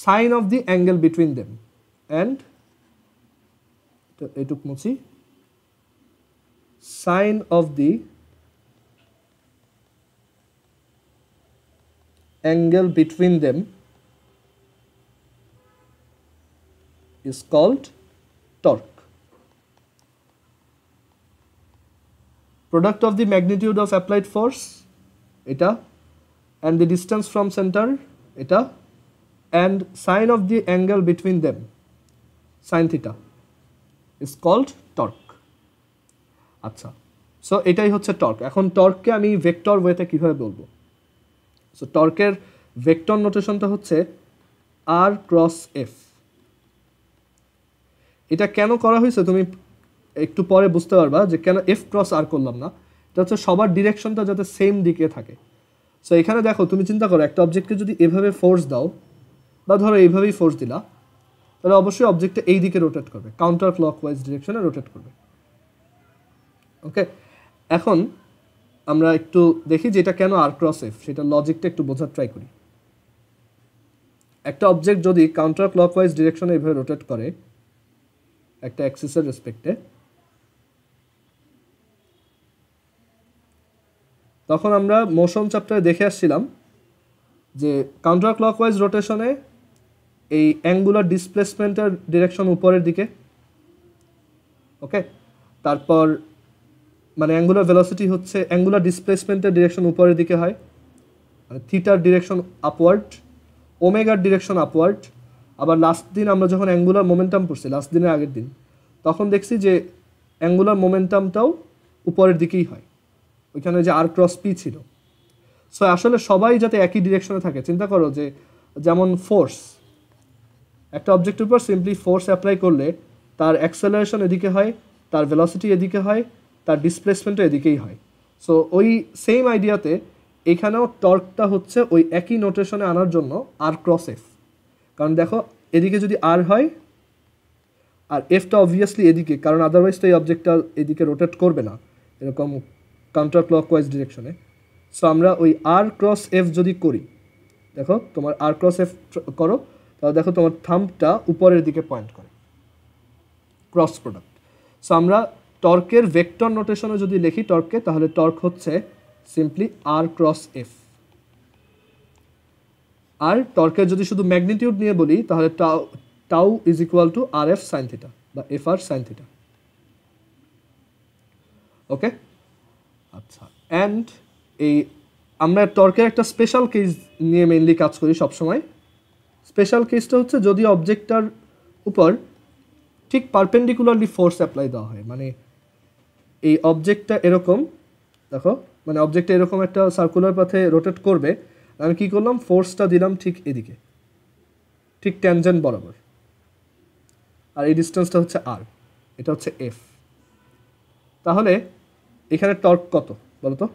sine of the angle between them, and এটুক মুছি, sine of the angle between them is called torque. Product of the magnitude of applied force, এটা, and the distance from center, এটা, and sine of the angle between them, sin theta, is called torque. আচ্ছা, so এটাই হচ্ছে torque. এখন টর্ককে আমি vector ওয়েতে কীভাবে বলবো? সো টর্কের ভেক্টর নোটেশনটা হচ্ছে আর ক্রস এফ। এটা কেন করা হয়েছে তুমি একটু পরে বুঝতে পারবা যে কেন এফ ক্রস আর করলাম না। এটা হচ্ছে সবার ডিরেকশনটা যাতে সেম দিকে থাকে। সো এখানে দেখো, তুমি চিন্তা করো একটা অবজেক্টকে যদি এভাবে ফোর্স দাও, বা ধরো এইভাবেই ফোর্স দিলা, তাহলে অবশ্যই অবজেক্টটা এই দিকে রোটেট করবে, কাউন্টার ক্লকওয়াইজ ডিরেকশনে রোটেট করবে। ওকে, এখন আমরা একটু দেখি যে এটা কেন আর ক্রস এফ, সেটা লজিকটা একটু বোঝার ট্রাই করি। একটা অবজেক্ট যদি কাউন্টার ক্লকওয়াইজ ডিরেকশনে এইভাবে রোটেট করে একটা অ্যাক্সিসের রেসপেক্টে, তখন আমরা মোশন চ্যাপ্টারে দেখে আসছিলাম যে কাউন্টার ক্লকওয়াইজ রোটেশনে এই অ্যাঙ্গুলার ডিসপ্লেসমেন্টের ডিরেকশন উপরের দিকে। ওকে, তারপর মানে অ্যাঙ্গুলার ভেলোসিটি হচ্ছে অ্যাঙ্গুলার ডিসপ্লেসমেন্টের ডিরেকশন উপরের দিকে হয়, মানে থিটার ডিরেকশন আপওয়ার্ড, ওমেগার ডিরেকশন আপওয়ার্ড। আবার লাস্ট দিন আমরা যখন অ্যাঙ্গুলার মোমেন্টাম পড়ছি, লাস্ট দিনের আগের দিন, তখন দেখছি যে অ্যাঙ্গুলার মোমেন্টামটাও উপরের দিকেই হয়, ওইখানে যে আর ক্রস পি ছিল। সো আসলে সবাই যাতে একই ডিরেকশনে থাকে। চিন্তা করো যে যেমন ফোর্স, একটা অবজেক্টের উপর সিম্পলি ফোর্স অ্যাপ্লাই করলে তার অ্যাক্সেলারেশন এদিকে হয়, তার ভেলোসিটি এদিকে হয়, তার ডিসপ্লেসমেন্টও এদিকেই হয়। সো ওই সেম আইডিয়াতে এখানেও টর্কটা হচ্ছে ওই একই নোটেশনে আনার জন্য আর ক্রস এফ। কারণ দেখো এদিকে যদি আর হয় আর এফটা অবভিয়াসলি এদিকে, কারণ আদারওয়াইজ তো এই অবজেক্টটা এদিকে রোটেট করবে না এরকম কাউন্টার ক্লকওয়াইজ ডিরেকশনে। সো আমরা ওই আর ক্রস এফ যদি করি, দেখো তোমার আর ক্রস এফ করো, তাহলে দেখো তোমার থাম্বটা উপরের দিকে পয়েন্ট করে, ক্রস প্রোডাক্ট। সো আমরা টর্কের ভেক্টর নোটেশনে যদি লিখি টর্ককে, তাহলে টর্ক হচ্ছে সিম্পলি আর ক্রস এফ। আর টর্কের যদি শুধু ম্যাগনিটিউড নিয়ে বলি, তাহলে tau is equal to R F sine theta বা F R sine theta. Okay, আচ্ছা। অ্যান্ড এই আমরা টর্কের একটা স্পেশাল কেস নিয়ে মেইনলি কাজ করি সবসময়। স্পেশাল কেসটা হচ্ছে যদি অবজেক্টটার উপর ঠিক পারপেন্ডিকুলারলি ফোর্স অ্যাপ্লাই দেওয়া হয়, মানে এই অবজেক্টটা এরকম, দেখো মানে অবজেক্টটা এরকম একটা সার্কুলার পাথে রোটেট করবে, আমি কী করলাম, ফোর্সটা দিলাম ঠিক এদিকে, ঠিক ট্যানজেন্ট বরাবর, আর এই ডিস্টেন্সটা হচ্ছে আর, এটা হচ্ছে এফ। তাহলে এখানে টর্ক কত বলো তো?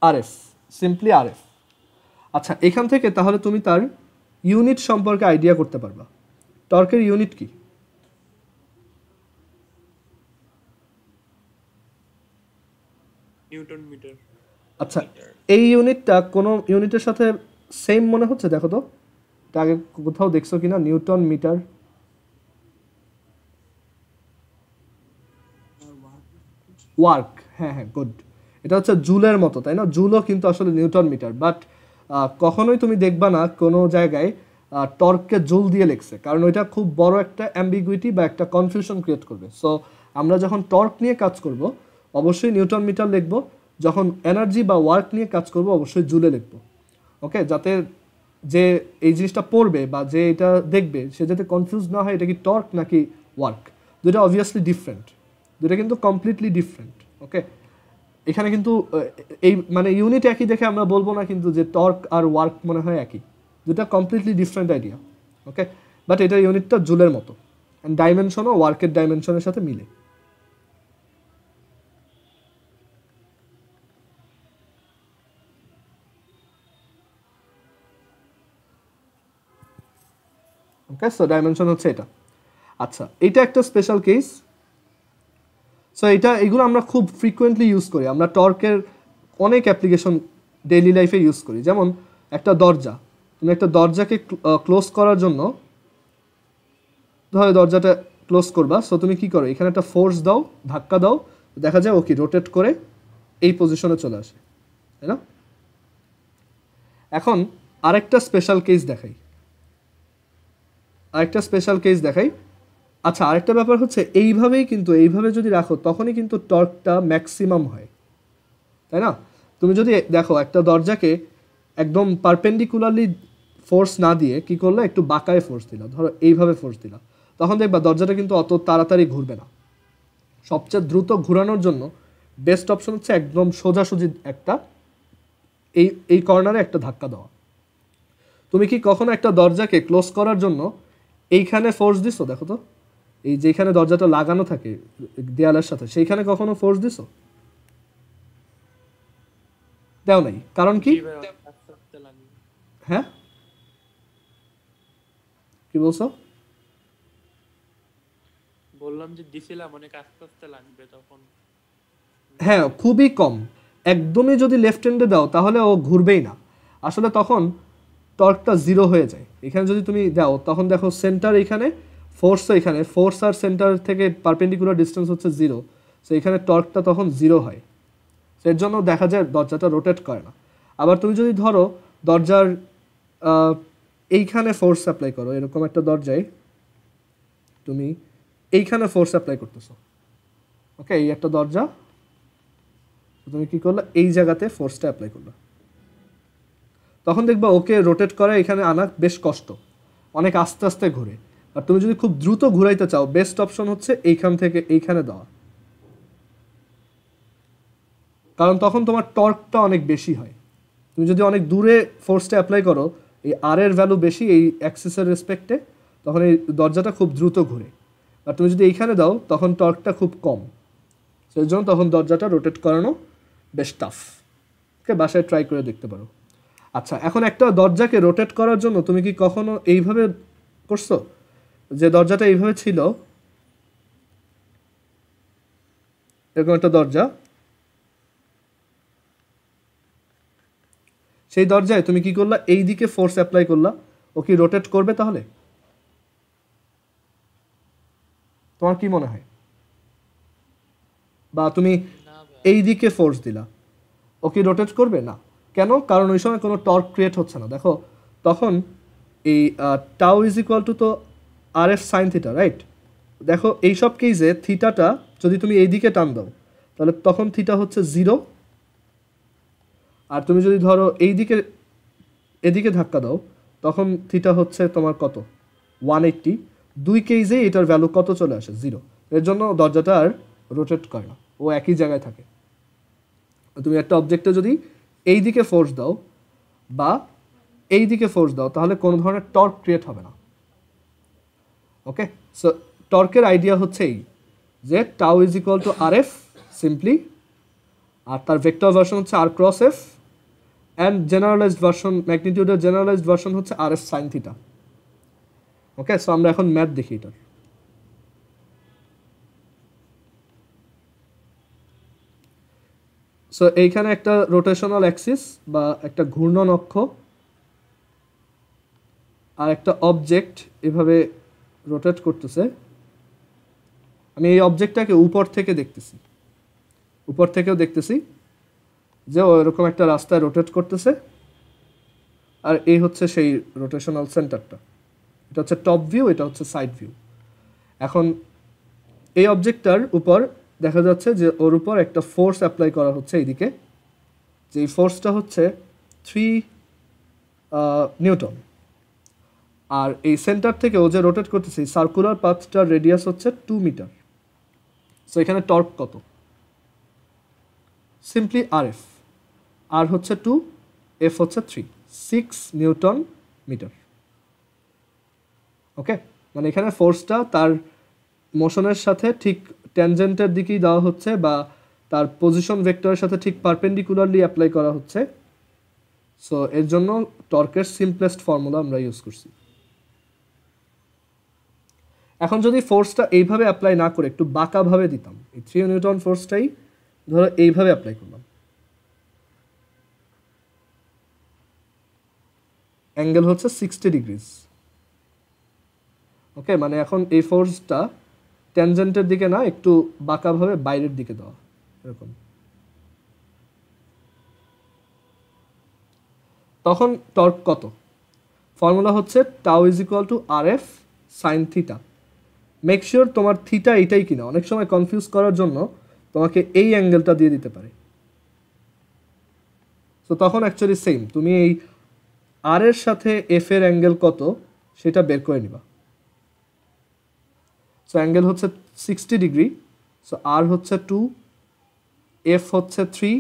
আর এফ, সিম্পলি আর এফ। আচ্ছা, এখান থেকে তাহলে তুমি তার ইউনিট সম্পর্কে আইডিয়া করতে পারবা। টর্কের ইউনিট কি? Newton metre. আচ্ছা, এই ইউনিটটা কোনো ইউনিটের সাথে সেম মনে হচ্ছে? দেখো তো, এটা আগে কোথাও দেখছো কিনা? নিউটন মিটার, ওয়ার্ক, হ্যাঁ হ্যাঁ, গুড। এটা হচ্ছে জুলের মতো, তাই না? জুলও কিন্তু আসলে নিউটন মিটার, বাট কখনোই তুমি দেখবা না কোনো জায়গায় টর্ককে জুল দিয়ে লিখছে, কারণ ওইটা খুব বড় একটা অ্যাম্বিগুইটি বা একটা কনফিউশন ক্রিয়েট করবে। সো আমরা যখন টর্ক নিয়ে কাজ করব অবশ্যই নিউটন মিটার লিখব, যখন এনার্জি বা ওয়ার্ক নিয়ে কাজ করব অবশ্যই জুলে লিখব। ওকে, যাতে যে এই জিনিসটা পড়বে বা যে এটা দেখবে সে যাতে কনফিউজ না হয় এটা কি টর্ক নাকি ওয়ার্ক। দুটো অবভিয়াসলি ডিফারেন্ট, দুটো কিন্তু কমপ্লিটলি ডিফারেন্ট। ওকে, এখানে কিন্তু এই মানে ইউনিট একই দেখে আমরা বলবো না কিন্তু যে টর্ক আর ওয়ার্ক মনে হয় একই, দুটা completely different idea. Okay, but এটা ইউনিটটা জুলের মতো, অ্যান্ড ডাইমেনশনও ওয়ার্কের ডাইমেনশনের সাথে মিলে। ওকে, সো ডাইমেনশন হচ্ছে এটা। আচ্ছা, এটা একটা স্পেশাল কেস। সো এগুলো আমরা খুব ফ্রিকোয়েন্টলি ইউজ করি, আমরা টর্কের অনেক অ্যাপ্লিকেশন ডেইলি লাইফে ইউজ করি। যেমন একটা দরজা, তুমি একটা দরজাকে ক্লোজ করার জন্য, ধরো দরজাটা ক্লোজ করবা, সো তুমি কি করো, এখানে একটা ফোর্স দাও, ধাক্কা দাও, দেখা যায় ওকে রোটেট করে এই পজিশনে চলে আসে, তাই না? এখন আরেকটা স্পেশাল কেস দেখাই, আচ্ছা আরেকটা ব্যাপার হচ্ছে এইভাবেই কিন্তু, এইভাবে যদি রাখো তখনই কিন্তু টর্কটা ম্যাক্সিমাম হয়, তাই না? তুমি যদি দেখো একটা দরজাকে একদম পারপেন্ডিকুলারলি ফোর্স না দিয়ে কি করলে, একটু বাঁকায় ফোর্স দিলা, ধরো এইভাবে ফোর্স দিলা, তখন দেখবা দরজাটা কিন্তু অত তাড়াতাড়ি ঘুরবে না। সবচেয়ে দ্রুত ঘোরানোর জন্য বেস্ট অপশন হচ্ছে একদম সোজাসুজি একটা এই কর্নারে একটা ধাক্কা দেওয়া। তুমি কি কখনো একটা দরজাকে ক্লোজ করার জন্য এইখানে ফোর্স দিছো? দেখো তো, এই যেখানে দরজাটা লাগানো থাকে দেয়ালের সাথে, সেইখানে কখনো ফোর্স দিছো? দেও নাই। কারণ কি? জি ভাই, আস্তে আস্তে লাগবে। হ্যাঁ, কি বলছো? বললাম যে দিছিলাম অনেক আস্তে আস্তে লাগবে তখন। হ্যাঁ, খুবই কম। একদমই যদি লেফট হ্যান্ডে দাও তাহলে ও ঘুরবেই না। আসলে তখন টর্কটা জিরো হয়ে যায়। এখানে যদি তুমি দাও তখন দেখো সেন্টার এখানে, ফোর্স এখানে, ফোর্স আর সেন্টার থেকে পারপেন্ডিকুলার ডিস্টেন্স হচ্ছে জিরো, সো এখানে টর্কটা তখন জিরো হয়। এর জন্য দেখা যায় দরজাটা রোটেট করে না। আবার তুমি যদি ধরো দরজার এইখানে ফোর্স অ্যাপ্লাই করো, এরকম একটা দরজায় তুমি এইখানে ফোর্স অ্যাপ্লাই করতেছো, ওকে, এই একটা দরজা, তুমি কি করলে এই জায়গাতে ফোর্সটা অ্যাপ্লাই করলে, তখন দেখবা ওকে রোটেট করা এখানে আনা বেশ কষ্ট, অনেক আস্তে আস্তে ঘুরে। আর তুমি যদি খুব দ্রুত ঘুরাইতে চাও, বেস্ট অপশন হচ্ছে এইখান থেকে এইখানে দেওয়া, কারণ তখন তোমার টর্কটা অনেক বেশি হয়। তুমি যদি অনেক দূরে ফোর্সটা অ্যাপ্লাই করো, এই আর এর ভ্যালু বেশি এই অ্যাক্সিসের রেসপেক্টে, তখন এই দরজাটা খুব দ্রুত ঘুরে। আর তুমি যদি এইখানে দাও তখন টর্কটা খুব কম, সেই জন্য তখন দরজাটা রোটেট করানো বেশ টাফ। ওকে, বাসায় ট্রাই করে দেখতে পারো। আচ্ছা, এখন একটা দরজাকে রোটেট করার জন্য তুমি কি কখনো এইভাবে করছো, যে দরজাটা এইভাবে ছিল, এরকম একটা দরজা, সেই দরজায় তুমি কি করলা, এই দিকে ফোর্স অ্যাপ্লাই করলা, ও কি রোটেট করবে তাহলে? তোমার কি মনে হয়? বা তুমি না ভাই, এই দিকে ফোর্স দিলা, ও কি রোটেট করবে না? কেন? কারণ ওই সময় কোনো টর্ক ক্রিয়েট হচ্ছে না। দেখো তখন এই টাউ ইজ ইকুয়াল টু তো আর এফ সাইন থিটা, রাইট? দেখো এইসব কেসে থিটাটা যদি তুমি এই দিকে টান দাও তাহলে তখন থিটা হচ্ছে জিরো, আর তুমি যদি ধরো এই দিকে এদিকে ধাক্কা দাও তখন থিটা হচ্ছে তোমার কত, 180। দুই কেসে এটার ভ্যালু কত চলে আসে, জিরো। এর জন্য দরজাটা আর রোটেট করে না, ও একই জায়গায় থাকে। তুমি একটা অবজেক্টে যদি এই দিকে ফোর্স দাও বা এই দিকে ফোর্স দাও তাহলে কোনো ধরনের টর্ক ক্রিয়েট হবে না। ওকে, সো টর্কের আইডিয়া হচ্ছে এই যে tau is equal to R F simply, আর তার ভেক্টর ভার্সন হচ্ছে r cross F, and generalized version, ম্যাগনিটিউডের জেনারেলাইজড ভার্সন হচ্ছে r F sine theta. Okay, so আমরা এখন ম্যাথ দেখি এটার। সো এইখানে একটা রোটেশনাল অ্যাক্সিস বা একটা ঘূর্ণন অক্ষ আর একটা অবজেক্ট এভাবে রোটেট করতেছে। আমি এই অবজেক্টটাকে উপর থেকে দেখতেছি, উপর থেকেও দেখতেছি যে ও এরকম একটা রাস্তায় রোটেট করতেছে, আর এই হচ্ছে সেই রোটেশনাল সেন্টারটা। এটা হচ্ছে টপ ভিউ, এটা হচ্ছে সাইড ভিউ। এখন এই অবজেক্টটার উপর দেখা যাচ্ছে যে ওর উপর একটা ফোর্স অ্যাপ্লাই করা হচ্ছে এইদিকে, যে এই ফোর্সটা হচ্ছে 3 নিউটন। আর এই সেন্টার থেকে ও যে রোটেট করতেছে সার্কুলার পাথটার রেডিয়াস হচ্ছে 2 মিটার। সো এখানে টর্ক কত? সিম্পলি আর এফ, আর হচ্ছে 2, এফ হচ্ছে 3, 6 নিউটন মিটার। ওকে, মানে এখানে ফোর্সটা তার মোশনের সাথে ঠিক ট্যানজেন্টের দিকেই দেওয়া হচ্ছে, বা তার পজিশন ভেক্টরের সাথে ঠিক পারপেন্ডিকুলারলি অ্যাপ্লাই করা হচ্ছে। সো এর জন্য টর্কের সিম্পলেস্ট ফর্মুলা আমরা ইউজ করছি। এখন যদি ফোর্সটা এইভাবে অ্যাপ্লাই না করে একটু বাঁকাভাবে দিতাম, এই 3 নিউটন ফোর্সটাই ধরো এইভাবে অ্যাপ্লাই করলাম, অ্যাঙ্গেল হচ্ছে 60 ডিগ্রিজ। ওকে, মানে এখন এই ফোর্সটা ট্যানজেন্টের দিকে না, একটু বাঁকাভাবে বাইরের দিকে দেওয়া, এরকম। তখন টর্ক কত? ফর্মুলা হচ্ছে tau is equal to R F sine theta. Make sure তোমার থিটা এইটাই কিনা, অনেক সময় কনফিউজ করার জন্য তোমাকে এই অ্যাঙ্গেলটা দিয়ে দিতে পারে। সো তখন অ্যাকচুয়ালি সেম, তুমি এই আর এর সাথে এফ এর অ্যাঙ্গেল কত সেটা বের করে নিবা। সো অ্যাঙ্গেল হচ্ছে 60 ডিগ্রি, সো আর হচ্ছে 2, এফ হচ্ছে 3,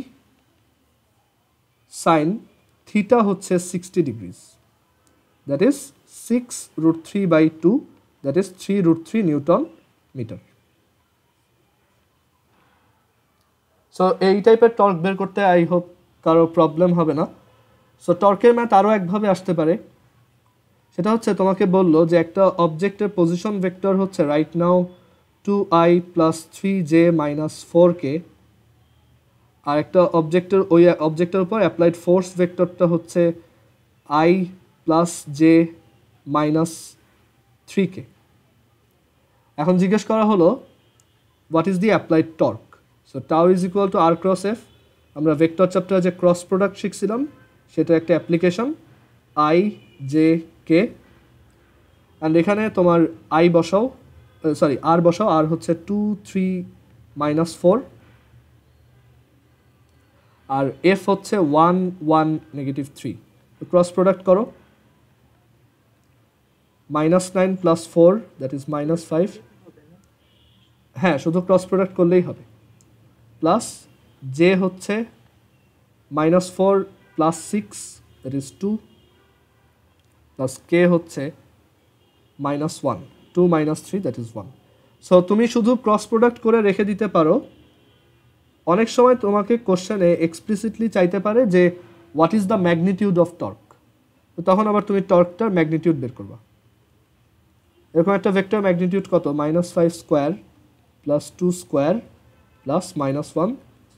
সাইন থিটা হচ্ছে 60 degrees, that is 6√3/2, that is 3√3 newton metre. So এই টাইপের টর্ক বের করতে আই হোপ কারো প্রবলেম হবে না। সো টর্কের ম্যাথ আরও একভাবে আসতে পারে, সেটা হচ্ছে তোমাকে বললো যে একটা অবজেক্টের পজিশন ভেক্টর হচ্ছে right now 2i + 3j - 4k, আর একটা অবজেক্টের ওই অবজেক্টের উপর অ্যাপ্লাইড ফোর্স ভেক্টরটা হচ্ছে i + j - 3k। এখন জিজ্ঞেস করা হলো what is the applied torque. So tau is equal to R cross F. আমরা ভেক্টর চ্যাপ্টারে যে ক্রস প্রোডাক্ট শিখছিলাম সেটা একটা application, i j k, and এখানে তোমার আই বসাও, সরি আর বসাও, আর হচ্ছে 2 3 - 4, আর এফ হচ্ছে 1 1 -3। ক্রস প্রোডাক্ট করো, -9 + 4 দ্যাট ইজ -5, হ্যাঁ শুধু ক্রস প্রোডাক্ট করলেই হবে, প্লাস জে হচ্ছে -4 + 6 দ্যাট ইজ 2, প্লাস কে হচ্ছে -1, 2 - 3 দ্যাট ইজ 1। সো তুমি শুধু ক্রস প্রোডাক্ট করে রেখে দিতে পারো। অনেক সময় তোমাকে কোশ্চেনে এক্সপ্লিসিটলি চাইতে পারে যে what is the magnitude of torque, তো তখন আবার তুমি টর্কটার ম্যাগনিটিউড বের করবা। এরকম একটা ভেক্টর ম্যাগনিটিউড কত, -5 square + 2 square + -1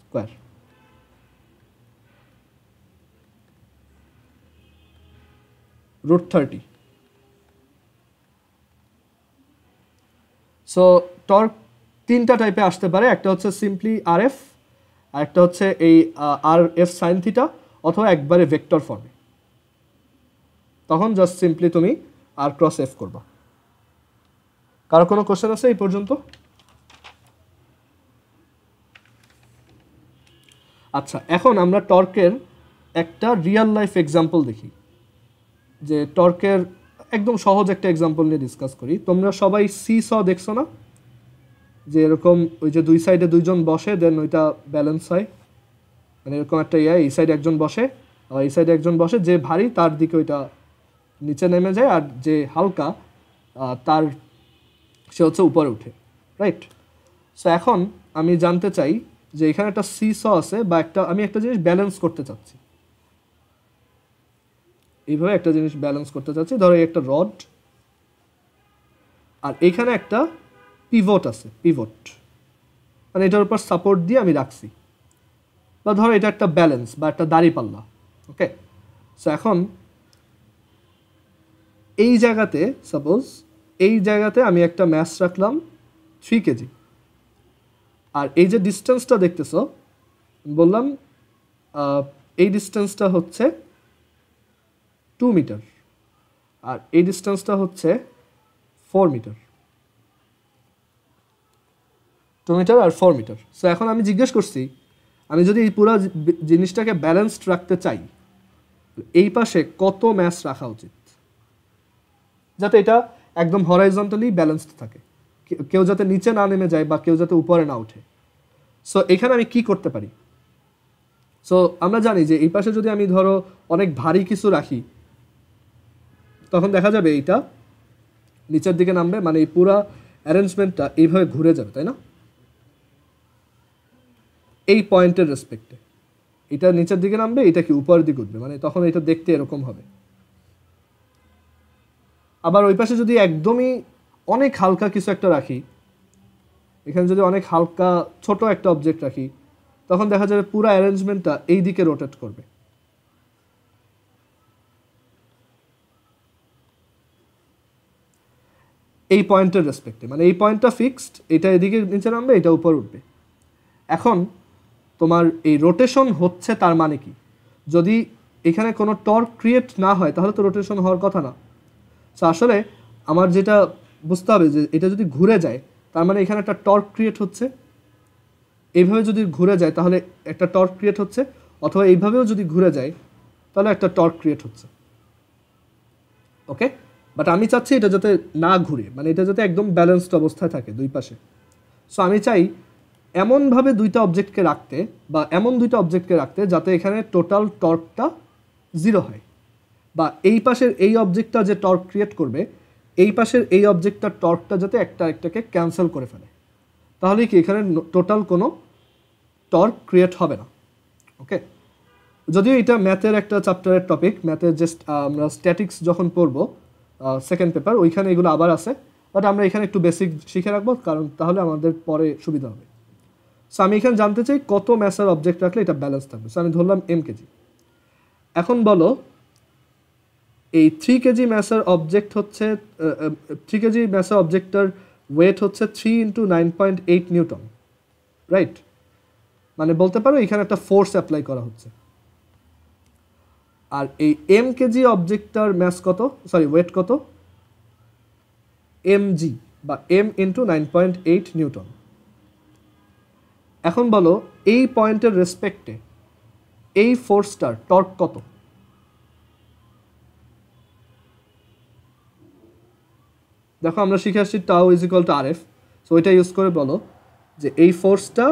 square. √30। So torque তিনটা টাইপে আসতে পারে, একটা হচ্ছে সিম্পলি আর এফ, আর একটা হচ্ছে এই আর এফ সাইন থিটা, অথবা একবারে ভেক্টর ফর্মে। তখন জাস্ট সিম্পলি তুমি আর ক্রস এফ করবা। কারো কোনো কোশ্চেন আছে এই পর্যন্ত? আচ্ছা, এখন আমরা টর্কের একটা রিয়েল লাইফ এক্সাম্পল দেখি, যে টর্কের একদম সহজ একটা এক্সাম্পল নিয়ে ডিসকাস করি। তোমরা সবাই সি স দেখছো না, যে এরকম ওই যে দুই সাইডে দুইজন বসে, দেন ওইটা ব্যালেন্স হয়, মানে এরকম একটা এই সাইডে একজন বসে আর এই সাইডে একজন বসে, যে ভারী তার দিকে ওইটা নিচে নেমে যায়, আর যে হালকা তার সে হচ্ছে উপরে উঠে, রাইট? সো এখন আমি জানতে চাই যে এখানে একটা সি স আছে, বা আমি একটা জিনিস ব্যালেন্স করতে চাচ্ছি, এইভাবে একটা জিনিস ব্যালেন্স করতে চাচ্ছি। ধরো একটা রড, আর এখানে একটা পিভট আছে, পিভট মানে এটার উপর সাপোর্ট দিয়ে আমি রাখছি, বা ধরো এটা একটা ব্যালেন্স বা একটা দাঁড়িপাল্লা, ওকে? সো এখন এই জায়গাতে সাপোজ এই জায়গাতে আমি একটা ম্যাস রাখলাম 3 কেজি, আর এই যে ডিস্টেন্সটা দেখতেছো বললাম এই ডিস্টেন্সটা হচ্ছে 2 মিটার, আর এই ডিস্টেন্সটা হচ্ছে 4 মিটার, 2 মিটার আর 4 মিটার। সো এখন আমি জিজ্ঞেস করছি, আমি যদি এই পুরো জিনিসটাকে ব্যালেন্সড রাখতে চাই, এই পাশে কত ম্যাস রাখা উচিত যাতে এটা একদম হরাইজন্টালি ব্যালেন্সড থাকে, কেউ যাতে নিচে না নেমে যায় বা কেউ যাতে উপরে না ওঠে। সো এখানে আমি কি করতে পারি? সো আমরা জানি যে এই পাশে যদি আমি ধরো অনেক ভারী কিছু রাখি, তখন দেখা যাবে এইটা নিচের দিকে নামবে, মানে এই পুরা অ্যারেঞ্জমেন্টটা এইভাবে ঘুরে যাবে, তাই না? এই পয়েন্টের রেসপেক্টে এটা নিচের দিকে নামবে, এটা কি উপরের দিকে উঠবে, মানে তখন এটা দেখতে এরকম হবে। আবার ওই পাশে যদি একদমই অনেক হালকা কিছু একটা রাখি, এখানে যদি অনেক হালকা ছোট একটা অবজেক্ট রাখি, তখন দেখা যাবে পুরো অ্যারেঞ্জমেন্টটা এই দিকে রোটেট করবে। এই পয়েন্টের রেসপেক্টে, মানে এই পয়েন্টটা ফিক্সড, এটা এদিকে নিচে নামবে, এটা উপর উঠবে। এখন তোমার এই রোটেশন হচ্ছে, তার মানে কি? যদি এখানে কোনো টর্ক ক্রিয়েট না হয় তাহলে তো রোটেশন হওয়ার কথা না। সো আসলে আমার যেটা বুঝতে হবে যে এটা যদি ঘুরে যায় তার মানে এখানে একটা টর্ক ক্রিয়েট হচ্ছে, এইভাবে যদি ঘুরে যায় তাহলে একটা টর্ক ক্রিয়েট হচ্ছে, অথবা এইভাবেও যদি ঘুরে যায় তাহলে একটা টর্ক ক্রিয়েট হচ্ছে। ওকে, বাট আমি চাচ্ছি এটা যাতে না ঘুরে, মানে এটা যাতে একদম ব্যালেন্সড অবস্থায় থাকে দুই পাশে। সো আমি চাই এমনভাবে দুইটা অবজেক্টকে রাখতে, বা এমন দুইটা অবজেক্টকে রাখতে যাতে এখানে টোটাল টর্কটা 0 হয়, বা এই পাশের এই অবজেক্টটা যে টর্ক ক্রিয়েট করবে, এই পাশের এই অবজেক্টটার টর্কটা যাতে একটা একটাকে ক্যান্সেল করে ফেলে, তাহলে কি এখানে টোটাল কোনো টর্ক ক্রিয়েট হবে না। ওকে, যদিও এটা ম্যাথের একটা চ্যাপ্টারের টপিক, ম্যাথের জাস্ট আমরা স্ট্যাটিক্স যখন পড়বো সেকেন্ড পেপার, ওইখানে এগুলো আবার আছে, বাট আমরা এখানে একটু বেসিক শিখে রাখবো, কারণ তাহলে আমাদের পরে সুবিধা হবে। সো আমি এখানে জানতে চাই কত ম্যাসের অবজেক্ট রাখলে এটা ব্যালেন্স থাকবে। সো আমি ধরলাম m কেজি। এখন বলো এই 3 কেজি ম্যাসের অবজেক্ট হচ্ছে 3 কেজি ম্যাসের অবজেক্টটার ওয়েট হচ্ছে 3 × 9.8 নিউটন, রাইট? মানে বলতে পারো এখানে একটা ফোর্স অ্যাপ্লাই করা হচ্ছে। আর এই m কেজি অবজেক্টটার ম্যাস কত, সরি ওয়েট কত, mg বা m × 9.8 নিউটন। এখন বলো এই পয়েন্টের রেসপেক্টে এই ফোর্সটার টর্ক কত? দেখো আমরা শিখে আসছি tau is equal two RF, so ওইটা ইউজ করে বলো যে এই ফোর্সটা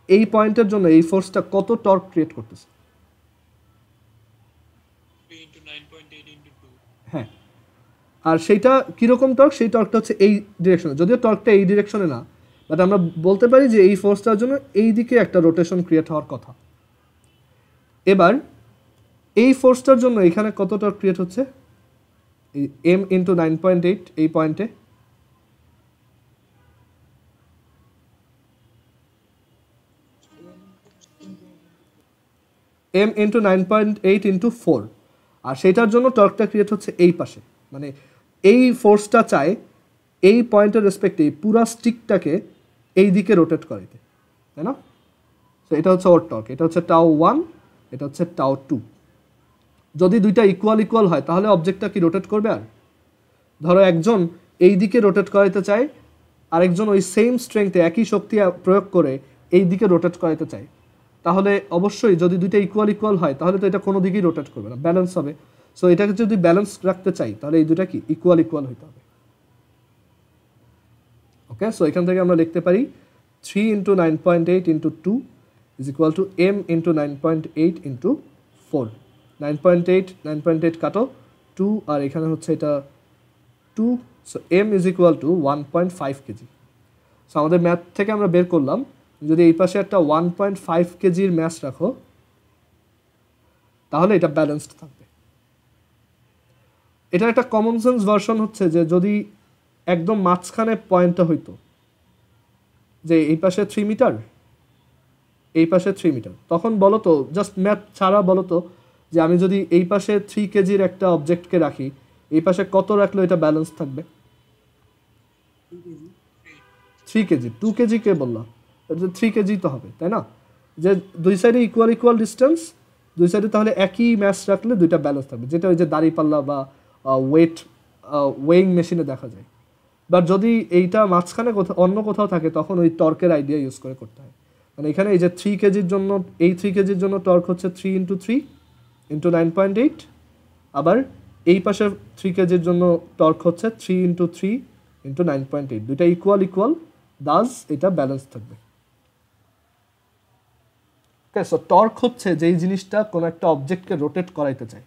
এই পয়েন্টের জন্য এই ফোর্সটা কত টর্ক ক্রিয়েট করতেছে। 3 into 9.8 into 2. হ্যাঁ, আর সেইটা কীরকম টর্ক, সেই টর্কটা হচ্ছে এই ডিরেকশনে, যদিও টর্কটা এই ডিরেকশনে না, বাট আমরা বলতে পারি যে এই ফোর্সটার জন্য এই দিকে একটা রোটেশন ক্রিয়েট হওয়ার কথা। এবার এই ফোর্সটার জন্য এখানে কত টর্ক ক্রিয়েট হচ্ছে, এই m × 9.8 এই পয়েন্টে, m × 9.8 × 4, আর সেটার জন্য টর্কটা ক্রিয়েট হচ্ছে এই পাশে। মানে এই ফোর্সটা চায় এই পয়েন্টের রেসপেক্টে এই পুরা স্টিকটাকে এই দিকে রোটেট করাইতে, তাই না? তো এটা হচ্ছে ওর টর্ক, এটা হচ্ছে টাউ 1, এটা হচ্ছে টাউ 2। যদি দুইটা ইকুয়াল হয় তাহলে অবজেক্টটা কি রোটেট করবে? আর ধরো একজন এই দিকে রোটেট করাইতে চায়, আরেকজন ওই সেম স্ট্রেংথে একই শক্তি প্রয়োগ করে এই দিকে রোটেট করাইতে চায়, তাহলে অবশ্যই যদি দুইটা ইকুয়াল হয় তাহলে তো এটা কোনো দিকেই রোটেট করবে না, ব্যালেন্স হবে। সো এটাকে যদি ব্যালেন্স রাখতে চাই তাহলে এই দুটা কি ইকুয়াল হইতে হবে। ওকে, সো এখান থেকে আমরা লিখতে পারি 3 × 9.8 × 2 is equal to m × 9.8 × 4। 9.8 কাটো 2, আর এখানে হচ্ছে এটা 2, so m is equal to 1.5 KG. So আমাদের ম্যাথ থেকে আমরা বের করলাম যদি এই পাশে একটা 1.5 কেজির ম্যাস রাখো তাহলে এটা ব্যালেন্সড থাকবে। এটা একটা কমন সেন্স ভার্সন হচ্ছে যে যদি একদম মাঝখানে পয়েন্টটা হইতো যে এই পাশে 3 মিটার, এই পাশে 3 মিটার, তখন বলো তো জাস্ট ম্যাথ ছাড়া বলো তো যে আমি যদি এই পাশে 3 কেজির একটা অবজেক্টকে রাখি, এই পাশে কত রাখলে এটা ব্যালেন্স থাকবে? 3 কেজি। 2 কেজি কে বললাম? 3 কেজি তো হবে, তাই না? যে দুই সাইডে ইকুয়াল ডিস্টেন্স, দুই সাইডে তাহলে একই ম্যাস রাখলে দুইটা ব্যালেন্স থাকবে, যেটা ওই যে দাঁড়িপাল্লা বা ওয়েইং মেশিনে দেখা যায়। বাট যদি এইটা মাঝখানে অন্য কোথাও থাকে তখন ওই টর্কের আইডিয়া ইউজ করে করতে হয়। মানে এখানে এই যে 3 কেজির জন্য, এই 3 কেজির জন্য টর্ক হচ্ছে 3 × 3 × 9.8, আবার এই পাশের 3 কেজির জন্য টর্ক হচ্ছে 3 × 3 × 9.8, দুইটা ইকুয়াল দাস এটা ব্যালেন্স থাকবে। ওকে, সো টর্ক হচ্ছে যেই জিনিসটা কোনো একটা অবজেক্টকে রোটেট করাইতে চায়,